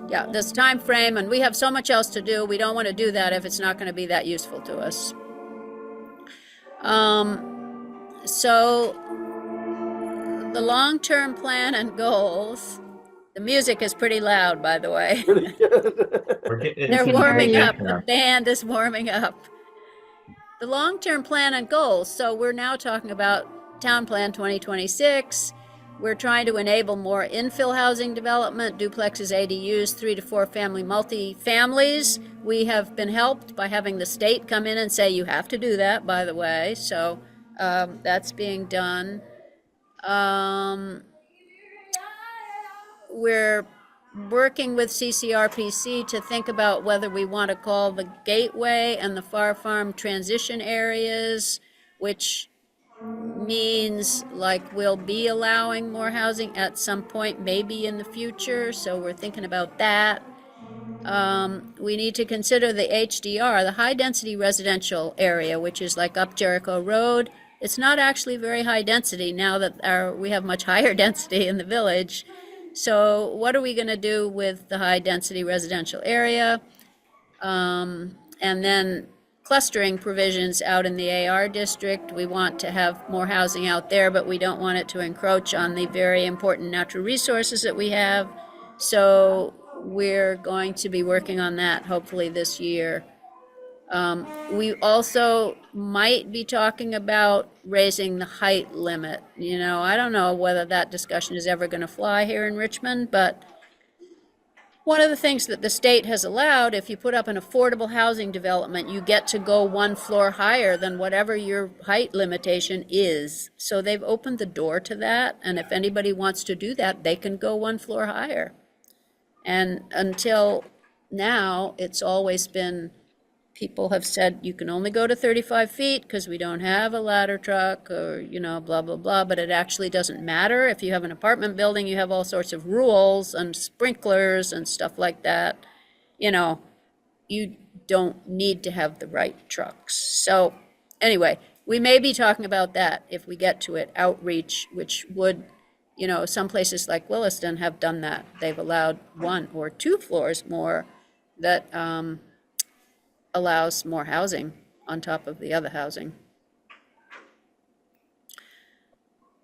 Yeah, this time frame, and we have so much else to do. We don't want to do that if it's not going to be that useful to us. So the long-term plan and goals, the music is pretty loud, by the way. Pretty good. They're can warming hear up. The band is warming up. The long-term plan and goals. So we're now talking about Town Plan 2026. We're trying to enable more infill housing development, duplexes, ADUs, 3 to 4 family multi-families. We have been helped by having the state come in and say, you have to do that, by the way. So that's being done. We're working with CCRPC to think about whether we want to call the Gateway and the Far Farm transition areas, which means like we'll be allowing more housing at some point, maybe in the future. So we're thinking about that. We need to consider the HDR, the high density residential area, which is like up Jericho Road. It's not actually very high density now that we have much higher density in the village. So what are we going to do with the high density residential area? And then clustering provisions out in the AR district. We want to have more housing out there, but we don't want it to encroach on the very important natural resources that we have. So we're going to be working on that hopefully this year. We also might be talking about raising the height limit. You know, I don't know whether that discussion is ever going to fly here in Richmond, but one of the things that the state has allowed, if you put up an affordable housing development, you get to go 1 floor higher than whatever your height limitation is. So they've opened the door to that, and if anybody wants to do that, they can go 1 floor higher. And until now, it's always been, people have said you can only go to 35 feet because we don't have a ladder truck or, you know, blah, blah, blah. But it actually doesn't matter. If you have an apartment building, you have all sorts of rules and sprinklers and stuff like that. You know, you don't need to have the right trucks. So anyway, we may be talking about that if we get to it, outreach, which would, you know, some places like Williston have done that. They've allowed 1 or 2 floors more that allows more housing on top of the other housing.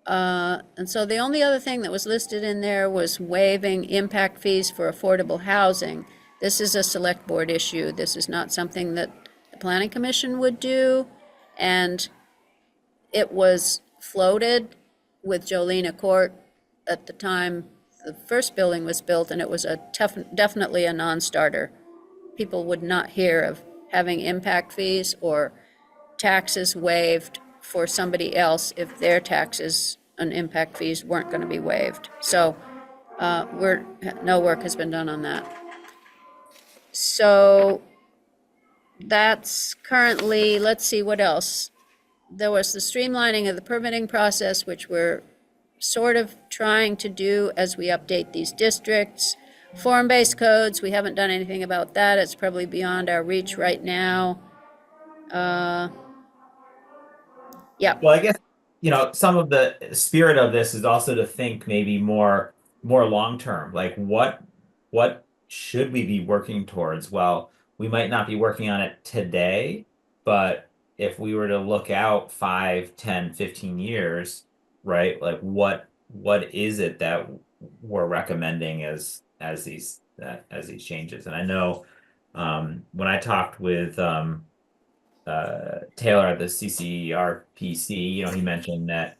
And so the only other thing that was listed in there was waiving impact fees for affordable housing. This is a select board issue. This is not something that the planning commission would do. And it was floated with Jolena Court at the time the first building was built, and it was definitely a non-starter. People would not hear of having impact fees or taxes waived for somebody else if their taxes and impact fees weren't going to be waived. So no work has been done on that. So that's currently, let's see what else. There was the streamlining of the permitting process, which we're sort of trying to do as we update these districts. Form-based codes, we haven't done anything about that. It's probably beyond our reach right now. Yeah. Well, I guess, you know, some of the spirit of this is also to think maybe more long term. Like what should we be working towards? Well, we might not be working on it today, but if we were to look out 5, 10, 15 years, right? Like what is it that we're recommending as these changes? And I know when I talked with Taylor at the CCRPC, you know, he mentioned that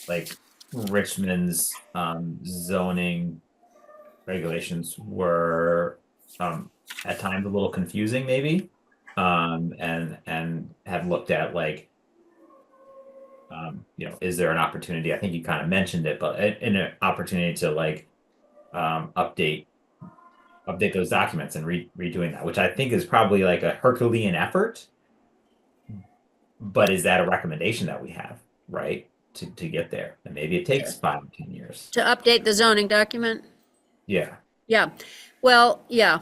like Richmond's zoning regulations were at times a little confusing, maybe, and had looked at like you know, is there an opportunity? I think you kind of mentioned it, but an opportunity to like update those documents and redoing that, which I think is probably like a Herculean effort. But is that a recommendation that we have, right, to get there? And maybe it takes 5 or 10 years. To update the zoning document? Yeah. Yeah, well, yeah,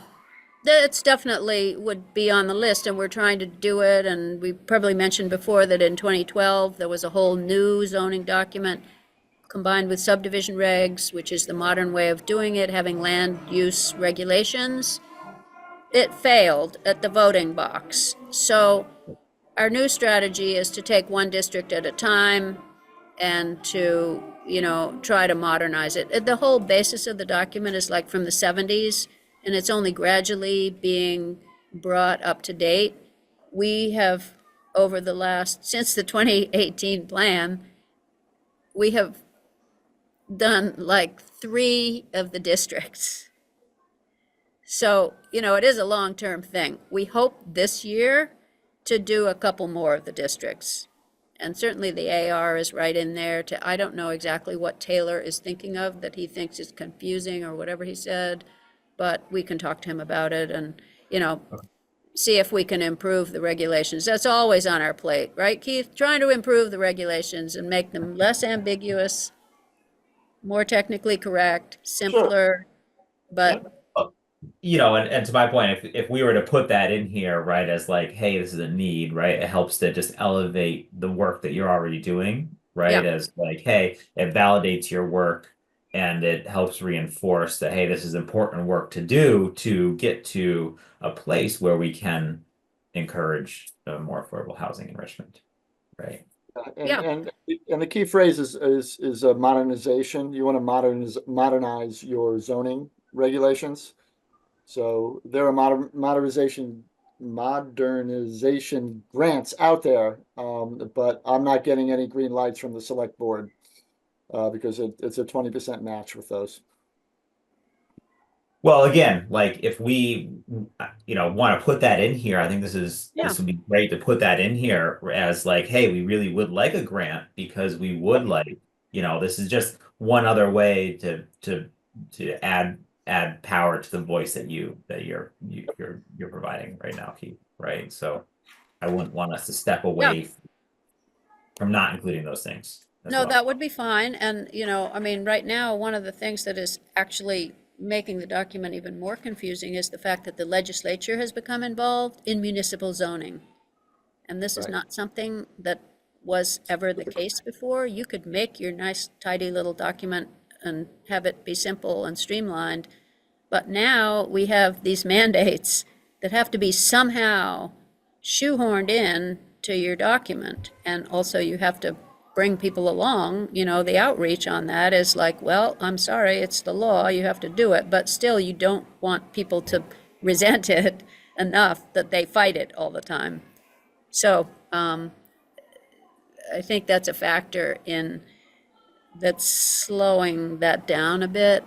it's definitely would be on the list, and we're trying to do it. And we probably mentioned before that in 2012, there was a whole new zoning document combined with subdivision regs, which is the modern way of doing it, having land use regulations. It failed at the voting box. So our new strategy is to take one district at a time and to, try to modernize it. The whole basis of the document is like from the 70s, and it's only gradually being brought up to date. We have, since the 2018 plan, we have done like 3 of the districts. So, it is a long-term thing. We hope this year to do a couple more of the districts. And certainly the AR is right in there I don't know exactly what Taylor is thinking of that he thinks is confusing or whatever he said, but we can talk to him about it and, see if we can improve the regulations. That's always on our plate, right, Keith? Trying to improve the regulations and make them less ambiguous, more technically correct, simpler, but And to my point, if we were to put that in here, right, as like, hey, this is a need, right, it helps to just elevate the work that you're already doing, right, Yeah. as like, hey, it validates your work and it helps reinforce that, hey, this is important work to do to get to a place where we can encourage more affordable housing in Richmond, right? Yeah. And the key phrase is a modernization. You want to modernize your zoning regulations. So there are modernization grants out there, but I'm not getting any green lights from the select board because it's a 20% match with those. Well, again, like if we, want to put that in here, I think this would be great to put that in here as like, hey, we really would like a grant because we would like, this is just one other way to add power to the voice that you're providing right now, Keith, right? So I wouldn't want us to step away from not including those things as No, well. that would be fine. And, right now, one of the things that is actually making the document even more confusing is the fact that the legislature has become involved in municipal zoning. And this is Right. not something that was ever the case before. You could make your nice, tidy little document and have it be simple and streamlined. But now we have these mandates that have to be somehow shoehorned in to your document. And also you have to bring people along, the outreach on that is like, well, I'm sorry, it's the law, you have to do it, but still you don't want people to resent it enough that they fight it all the time. So, I think that's a factor that's slowing that down a bit.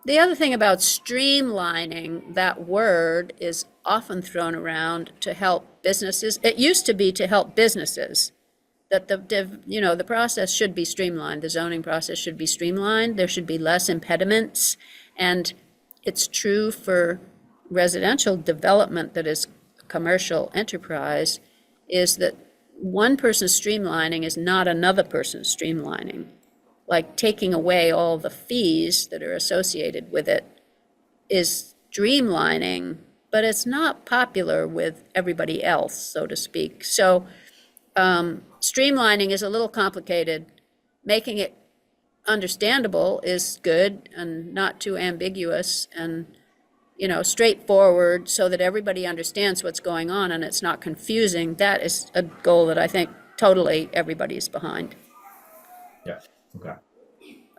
The other thing about streamlining, that word is often thrown around to help businesses. It used to be to help businesses, that the process should be streamlined. The zoning process should be streamlined. There should be less impediments. And it's true for residential development that is commercial enterprise, is that one person's streamlining is not another person's streamlining. Like taking away all the fees that are associated with it is streamlining, but it's not popular with everybody else, so to speak. So streamlining is a little complicated. Making it understandable is good and not too ambiguous and, straightforward so that everybody understands what's going on and it's not confusing. That is a goal that I think totally everybody's behind. Yeah. Okay.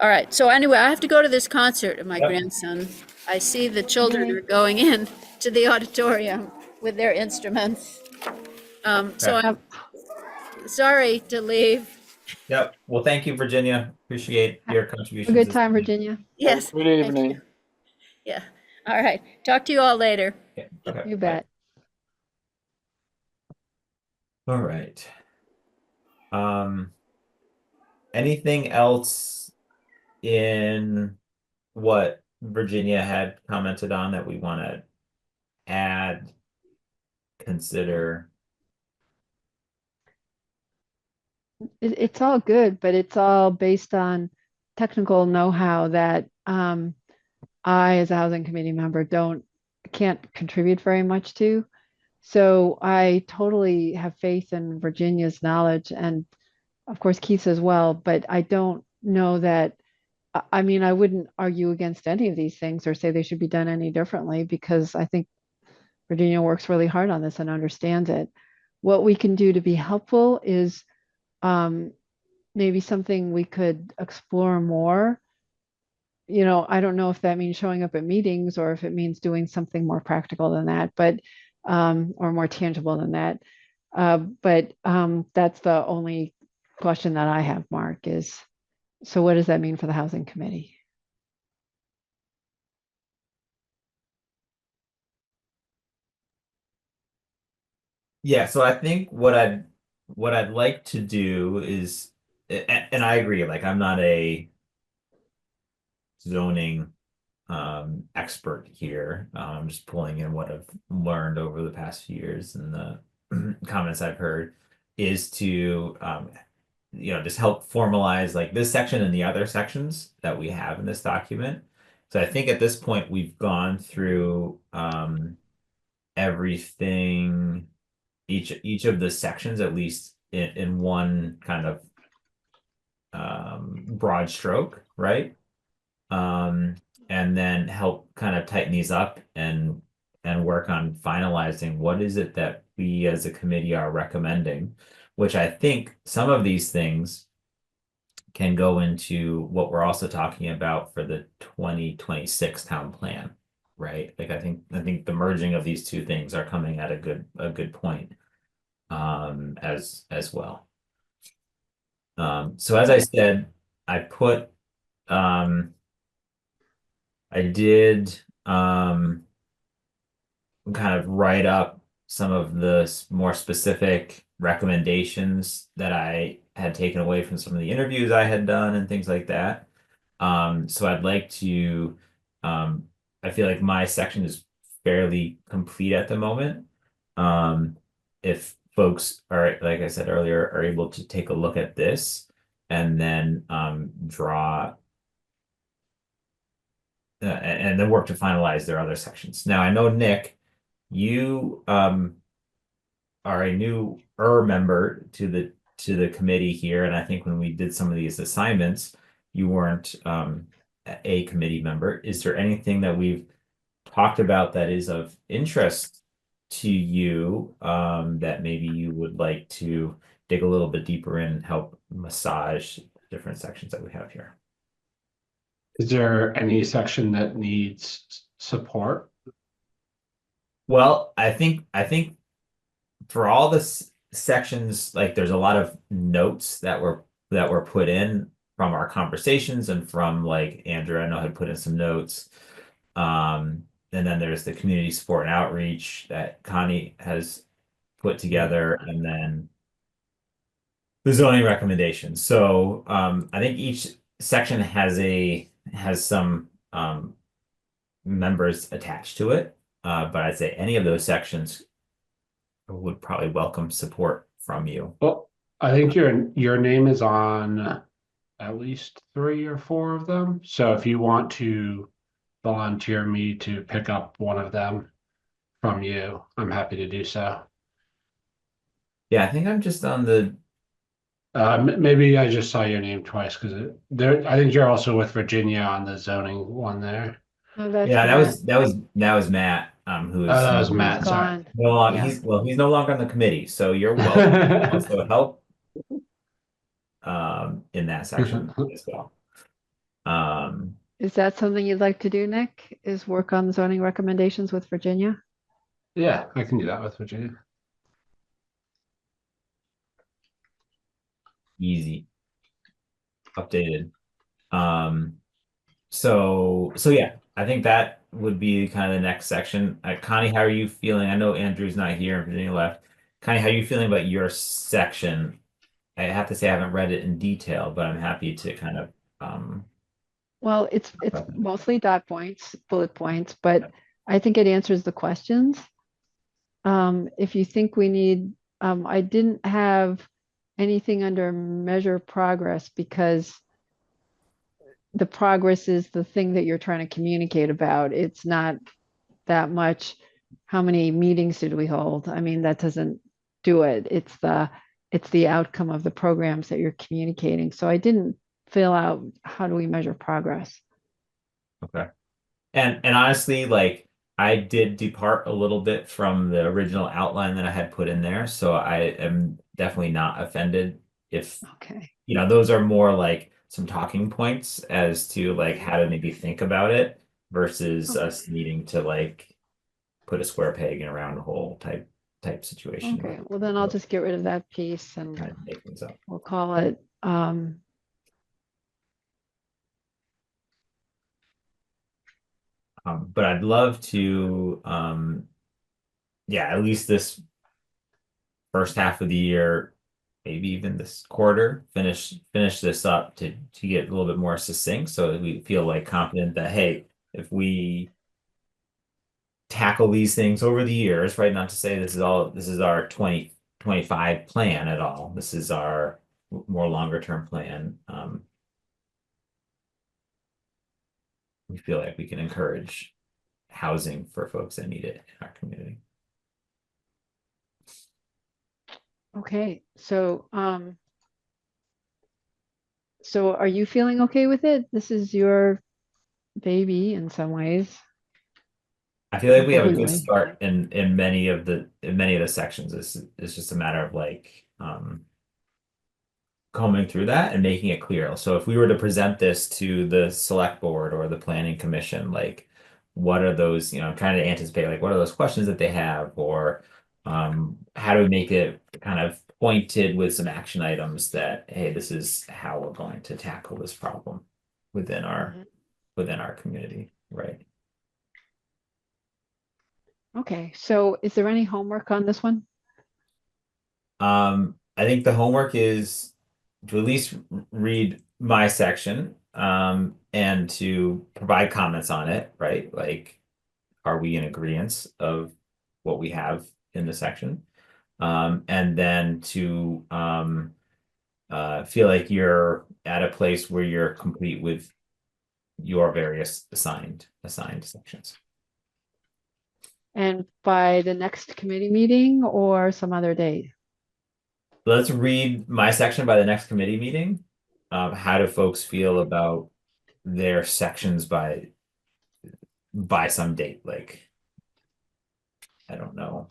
All right. So anyway, I have to go to this concert of my Yep. grandson. I see the children Okay. are going in to the auditorium with their instruments. So Okay. I'm sorry to leave. Yep. Well, thank you, Virginia. Appreciate your A contributions. good this time, evening. Virginia. Yes. Good thank evening. you. Yeah. All right. Talk to you all later. Okay. Okay. You Bye. bet. All right. Anything else in what Virginia had commented on that we want to add, consider? It's all good, but it's all based on technical know-how that I, as a housing committee member, can't contribute very much to. So I totally have faith in Virginia's knowledge and of course Keith's as well, but I don't know that, I mean, I wouldn't argue against any of these things or say they should be done any differently because I think Virginia works really hard on this and understands it. What we can do to be helpful is maybe something we could explore more. I don't know if that means showing up at meetings or if it means doing something more practical than that, but or more tangible than that. But that's the only question that I have, Mark, is so what does that mean for the housing committee? Yeah, so I think what I'd like to do is, and I agree, like I'm not a zoning expert here. I'm just pulling in what I've learned over the past few years and the comments I've heard is to just help formalize like this section and the other sections that we have in this document. So I think at this point we've gone through everything, each of the sections at least in one kind of broad stroke, right? And then help kind of tighten these up and work on finalizing what is it that we as a committee are recommending, which I think some of these things can go into what we're also talking about for the 2026 town plan, right? Like I think the merging of these two things are coming at a good point as well. So as I said, I put I did kind of write up some of the more specific recommendations that I had taken away from some of the interviews I had done and things like that. So I'd like to, I feel like my section is fairly complete at the moment. If folks are, like I said earlier, are able to take a look at this and then draw and then work to finalize their other sections. Now I know Nick, you are a newer member to the committee here, and I think when we did some of these assignments, you weren't a committee member. Is there anything that we've talked about that is of interest to you that maybe you would like to dig a little bit deeper in and help massage different sections that we have here? Is there any section that needs support? Well, I think for all the sections, like there's a lot of notes that were put in from our conversations and from like Andrew, I know had put in some notes. And then there's the community support and outreach that Connie has put together, and then the zoning recommendations. So I think each section has some members attached to it. But I'd say any of those sections would probably welcome support from you. Well, I think your name is on at least 3 or 4 of them. So if you want to volunteer me to pick up one of them from you, I'm happy to do so. Yeah, I think I'm just on the Maybe I just saw your name twice because there. I think you're also with Virginia on the zoning one there. Oh, that's yeah, Matt. that was Matt, who Oh, is that was Who's Matt. Sorry. gone. no longer Yeah. he's no longer on the committee, so you're welcome also help in that section as well. Is that something you'd like to do, Nick? Is work on the zoning recommendations with Virginia? Yeah, I can do that with Virginia. Easy. Updated. So yeah, I think that would be kind of the next section. Connie, how are you feeling? I know Andrew's not here and Virginia left. Connie, how are you feeling about your section? I have to say I haven't read it in detail, but I'm happy to kind of Well, it's mostly dot points, bullet points, but I think it answers the questions. If you think we need, I didn't have anything under measure progress because the progress is the thing that you're trying to communicate about. It's not that much, how many meetings did we hold? I mean, that doesn't do it. It's the outcome of the programs that you're communicating. So I didn't fill out, how do we measure progress? Okay. And honestly, like I did depart a little bit from the original outline that I had put in there, so I am definitely not offended if, Okay. you know, those are more like some talking points as to like how to maybe think about it versus Okay. us needing to like put a square peg in a round hole type situation. Okay, well then I'll just get rid of that piece and Kind of make things up. we'll call it, But I'd love to, yeah, at least this first half of the year, maybe even this quarter, finish this up to get a little bit more succinct, so that we feel like confident that, hey, if we tackle these things over the years, right? Not to say this is our 2025 plan at all. This is our more longer term plan. We feel like we can encourage housing for folks that need it in our community. okay, so are you feeling okay with it? This is your baby in some ways. I feel like we have a good Completely. start in many of the sections. It's just a matter of like combing through that and making it clear. So if we were to present this to the select board or the planning commission, like what are those, you know, trying to anticipate like what are those questions that they have, or how do we make it kind of pointed with some action items that, hey, this is how we're going to tackle this problem within our Mhm. within our community, right? Okay, so is there any homework on this one? I think the homework is to at least read my section, and to provide comments on it, right? Like, are we in agreement of what we have in the section? And then to feel like you're at a place where you're complete with your various assigned sections. And by the next committee meeting or some other date? Let's read my section by the next committee meeting. How do folks feel about their sections by some date? Like, I don't know.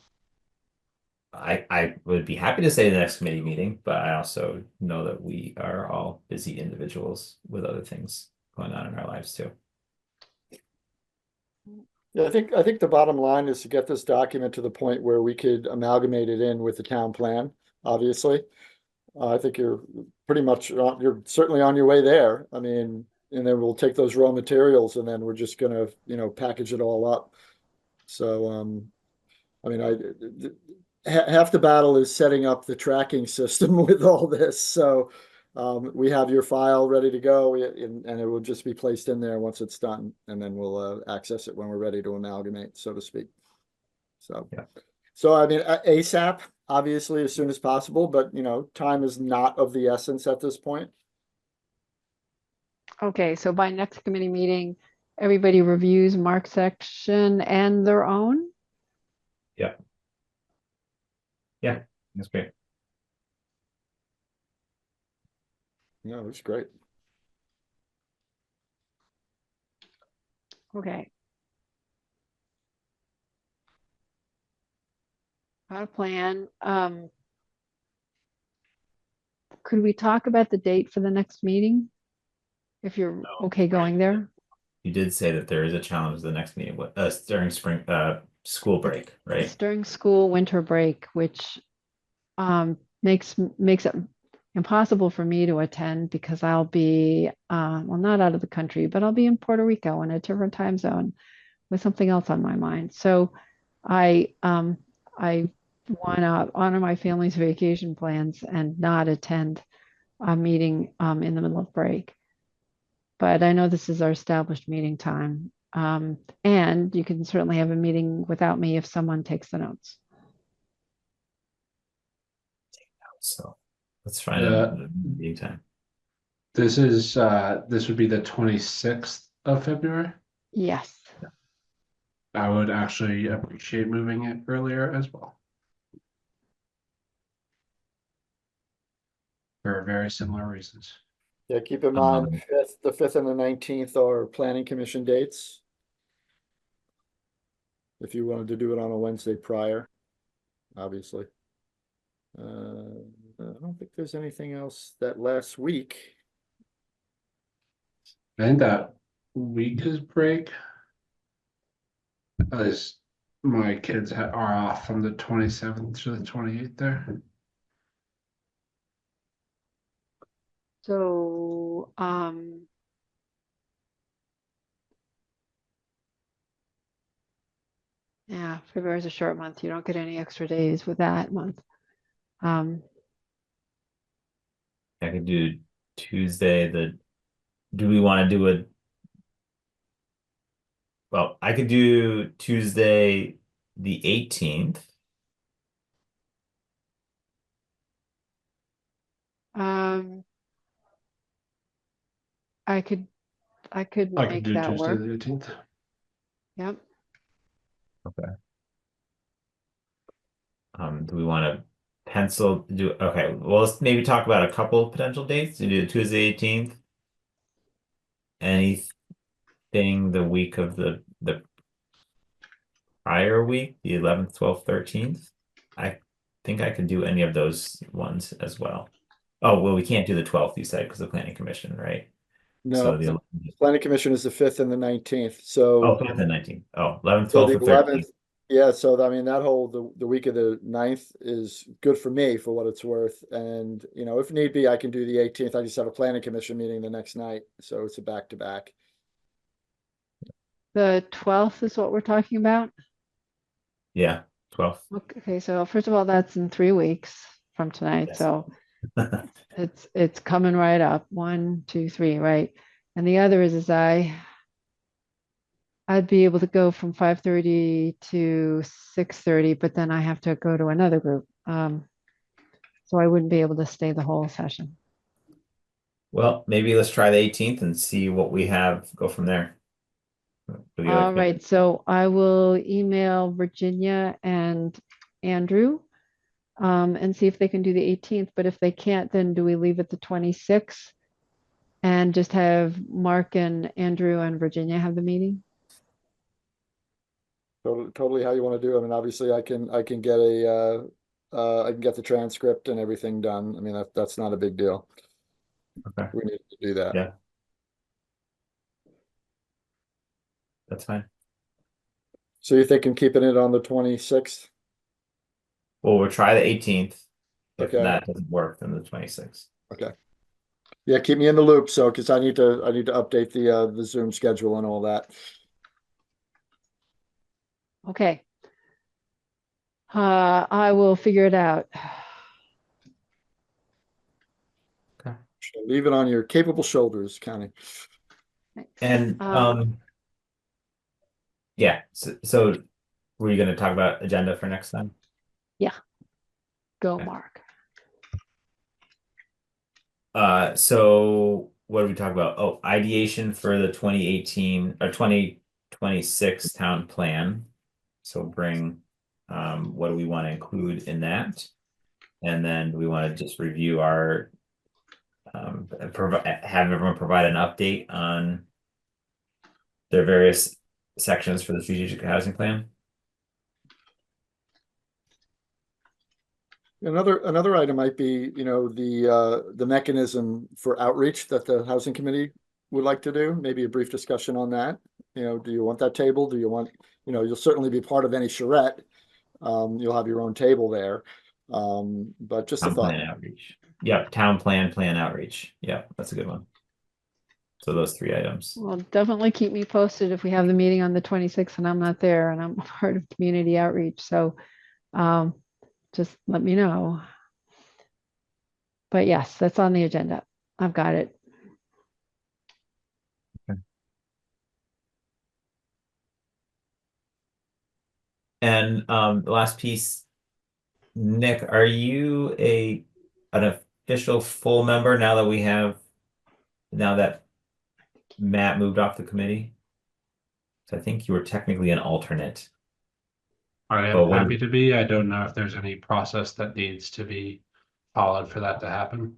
I would be happy to say the next committee meeting, but I also know that we are all busy individuals with other things going on in our lives too. Yeah, I think the bottom line is to get this document to the point where we could amalgamate it in with the town plan, obviously. I think you're pretty much, you're certainly on your way there. I mean, and then we'll take those raw materials and then we're just gonna, you know, package it all up. So, I mean, half the battle is setting up the tracking system with all this. So, we have your file ready to go, and it will just be placed in there once it's done, and then we'll access it when we're ready to amalgamate, so to speak. So, Yeah. so I mean, ASAP, obviously, as soon as possible, but you know, time is not of the essence at this point. Okay, so by next committee meeting, everybody reviews Mark's section and their own? Yeah. Yeah, that's great. No, it's great. Okay. Got a plan. Could we talk about the date for the next meeting? If you're okay going there? You did say that there is a challenge the next meeting with us during spring school break, It's right? during school winter break, which makes it impossible for me to attend because I'll be well, not out of the country, but I'll be in Puerto Rico in a different time zone with something else on my mind. So I want to honor my family's vacation plans and not attend a meeting in the middle of break. But I know this is our established meeting time. And you can certainly have a meeting without me if someone takes the notes. So let's find Yeah. a meeting time. This would be the 26th of February. Yes. I would actually appreciate moving it earlier as well. For very similar reasons. Yeah, keep in mind, Um, the 5th and the 19th are planning commission dates. If you wanted to do it on a Wednesday prior, obviously. I don't think there's anything else that last week. I think that week is break. As my kids are off from the 27th to the 28th there. So, yeah, February is a short month. You don't get any extra days with that month. I could do Tuesday, do we want to do a, well, I could do Tuesday, the 18th. I could I could make do that Tuesday work. the 18th. Yep. Do we want to okay, well, let's maybe talk about a couple of potential dates. To do Tuesday 18th. Anything the week of the prior week, the 11th, 12th, 13th? I think I could do any of those ones as well. Oh, well, we can't do the 12th, you said, because of planning commission, right? So No, the the planning commission is the 5th and the 19th, so. oh, 5th and 19th. Oh, 11th, So 12th, the and 13th. 11th, yeah, so I mean, that whole, the week of the 9th is good for me for what it's worth. And, you know, if need be, I can do the 18th. I just have a planning commission meeting the next night, so it's a back-to-back. The 12th is what we're talking about. Yeah, 12th. Okay, so first of all, that's in 3 weeks from tonight. Yes. So it's coming right up. 1, 2, 3, right? And the other is I'd be able to go from 5:30 to 6:30, but then I have to go to another group. So I wouldn't be able to stay the whole session. Well, maybe let's try the 18th and see what we have, go from there. For the other All right, so I will email Virginia and Andrew and see if they can do the 18th. But if they can't, then do we leave it the 26th and just have Mark and Andrew and Virginia have the meeting? Totally how you want to do it. I mean, obviously I can get I can get the transcript and everything done. I mean, that's not a big deal. Okay. We need to do that. Yeah. That's fine. So you're thinking keeping it on the 26th? Well, we'll try the 18th. If Okay. that doesn't work, then the 26th. Okay. Yeah, keep me in the loop, so, because I need to update the Zoom schedule and all that. Okay. I will figure it out. Okay. Leave it on your capable shoulders, Connie. Thanks. And yeah, so were you going to talk about agenda for next time? Go, Okay. Mark. So what did we talk about? Oh, ideation for the 2018 or 2026 town plan. So bring what do we want to include in that? And then we want to just review our have everyone provide an update on their various sections for the strategic housing plan. Another item might be, you know, the mechanism for outreach that the housing committee would like to do. Maybe a brief discussion on that. You know, do you want that table? Do you want, you know, you'll certainly be part of any charrette. You'll have your own table there. But just a Town thought. plan outreach. Yep, town plan outreach. Yep, that's a good one. So those 3 items. Well, definitely keep me posted if we have the meeting on the 26th and I'm not there and I'm part of community outreach. So just let me know. But yes, that's on the agenda. I've got it. And the last piece, Nick, are you an official full member now that we have now that Matt moved off the committee? So I think you were technically an alternate. I But am what- happy to be. I don't know if there's any process that needs to be followed for that to happen.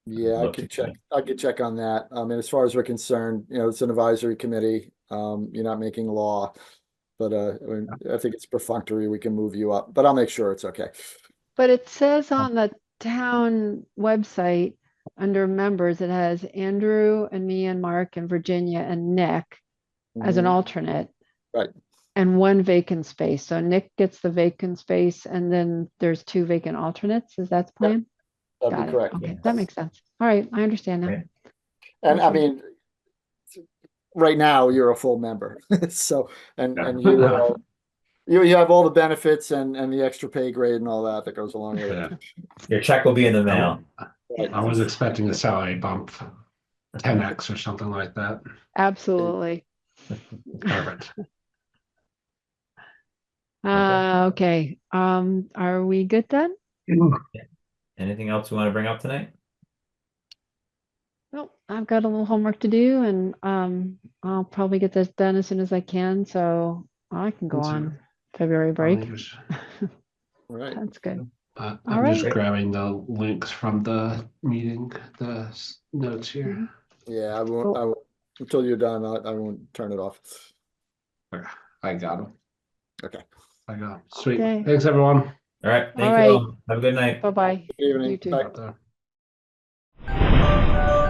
Yeah, I Love could to check, see. I could check on that. And as far as we're concerned, it's an advisory committee. You're not making law. But I think it's perfunctory. We can move you up, but I'll make sure it's okay. But it says on the town website, under members, it has Andrew and me and Mark and Virginia and Nick as an Mhm. alternate. Right. And one vacant space. So Nick gets the vacant space and then there's 2 vacant alternates. Is that the plan? That'd Got be it. correct. Okay, that makes sense. All right, I understand now. Right. And I Thank you. mean, right now you're a full member. So, and Yeah. you have all the benefits and the extra pay grade and all that goes along with Yeah. it. Your check will be in the mail. I was expecting a salary bump, 10x or something like that. Absolutely. Perfect. Okay. Are we good then? Anything else you want to bring up tonight? Well, I've got a little homework to do and I'll probably get this done as soon as I can, so I can go That's on February break. Right. That's good. I'm All just right. grabbing the links from the meeting, the notes here. Mhm. Yeah, Cool. I won't, until you're done, I won't turn it off. Okay, I got them. Okay. I got 'em. Sweet. Okay. Thanks, everyone. All right. Thank All you right. all. Have a good night. Bye-bye. Good evening. You too. Bye. Out there.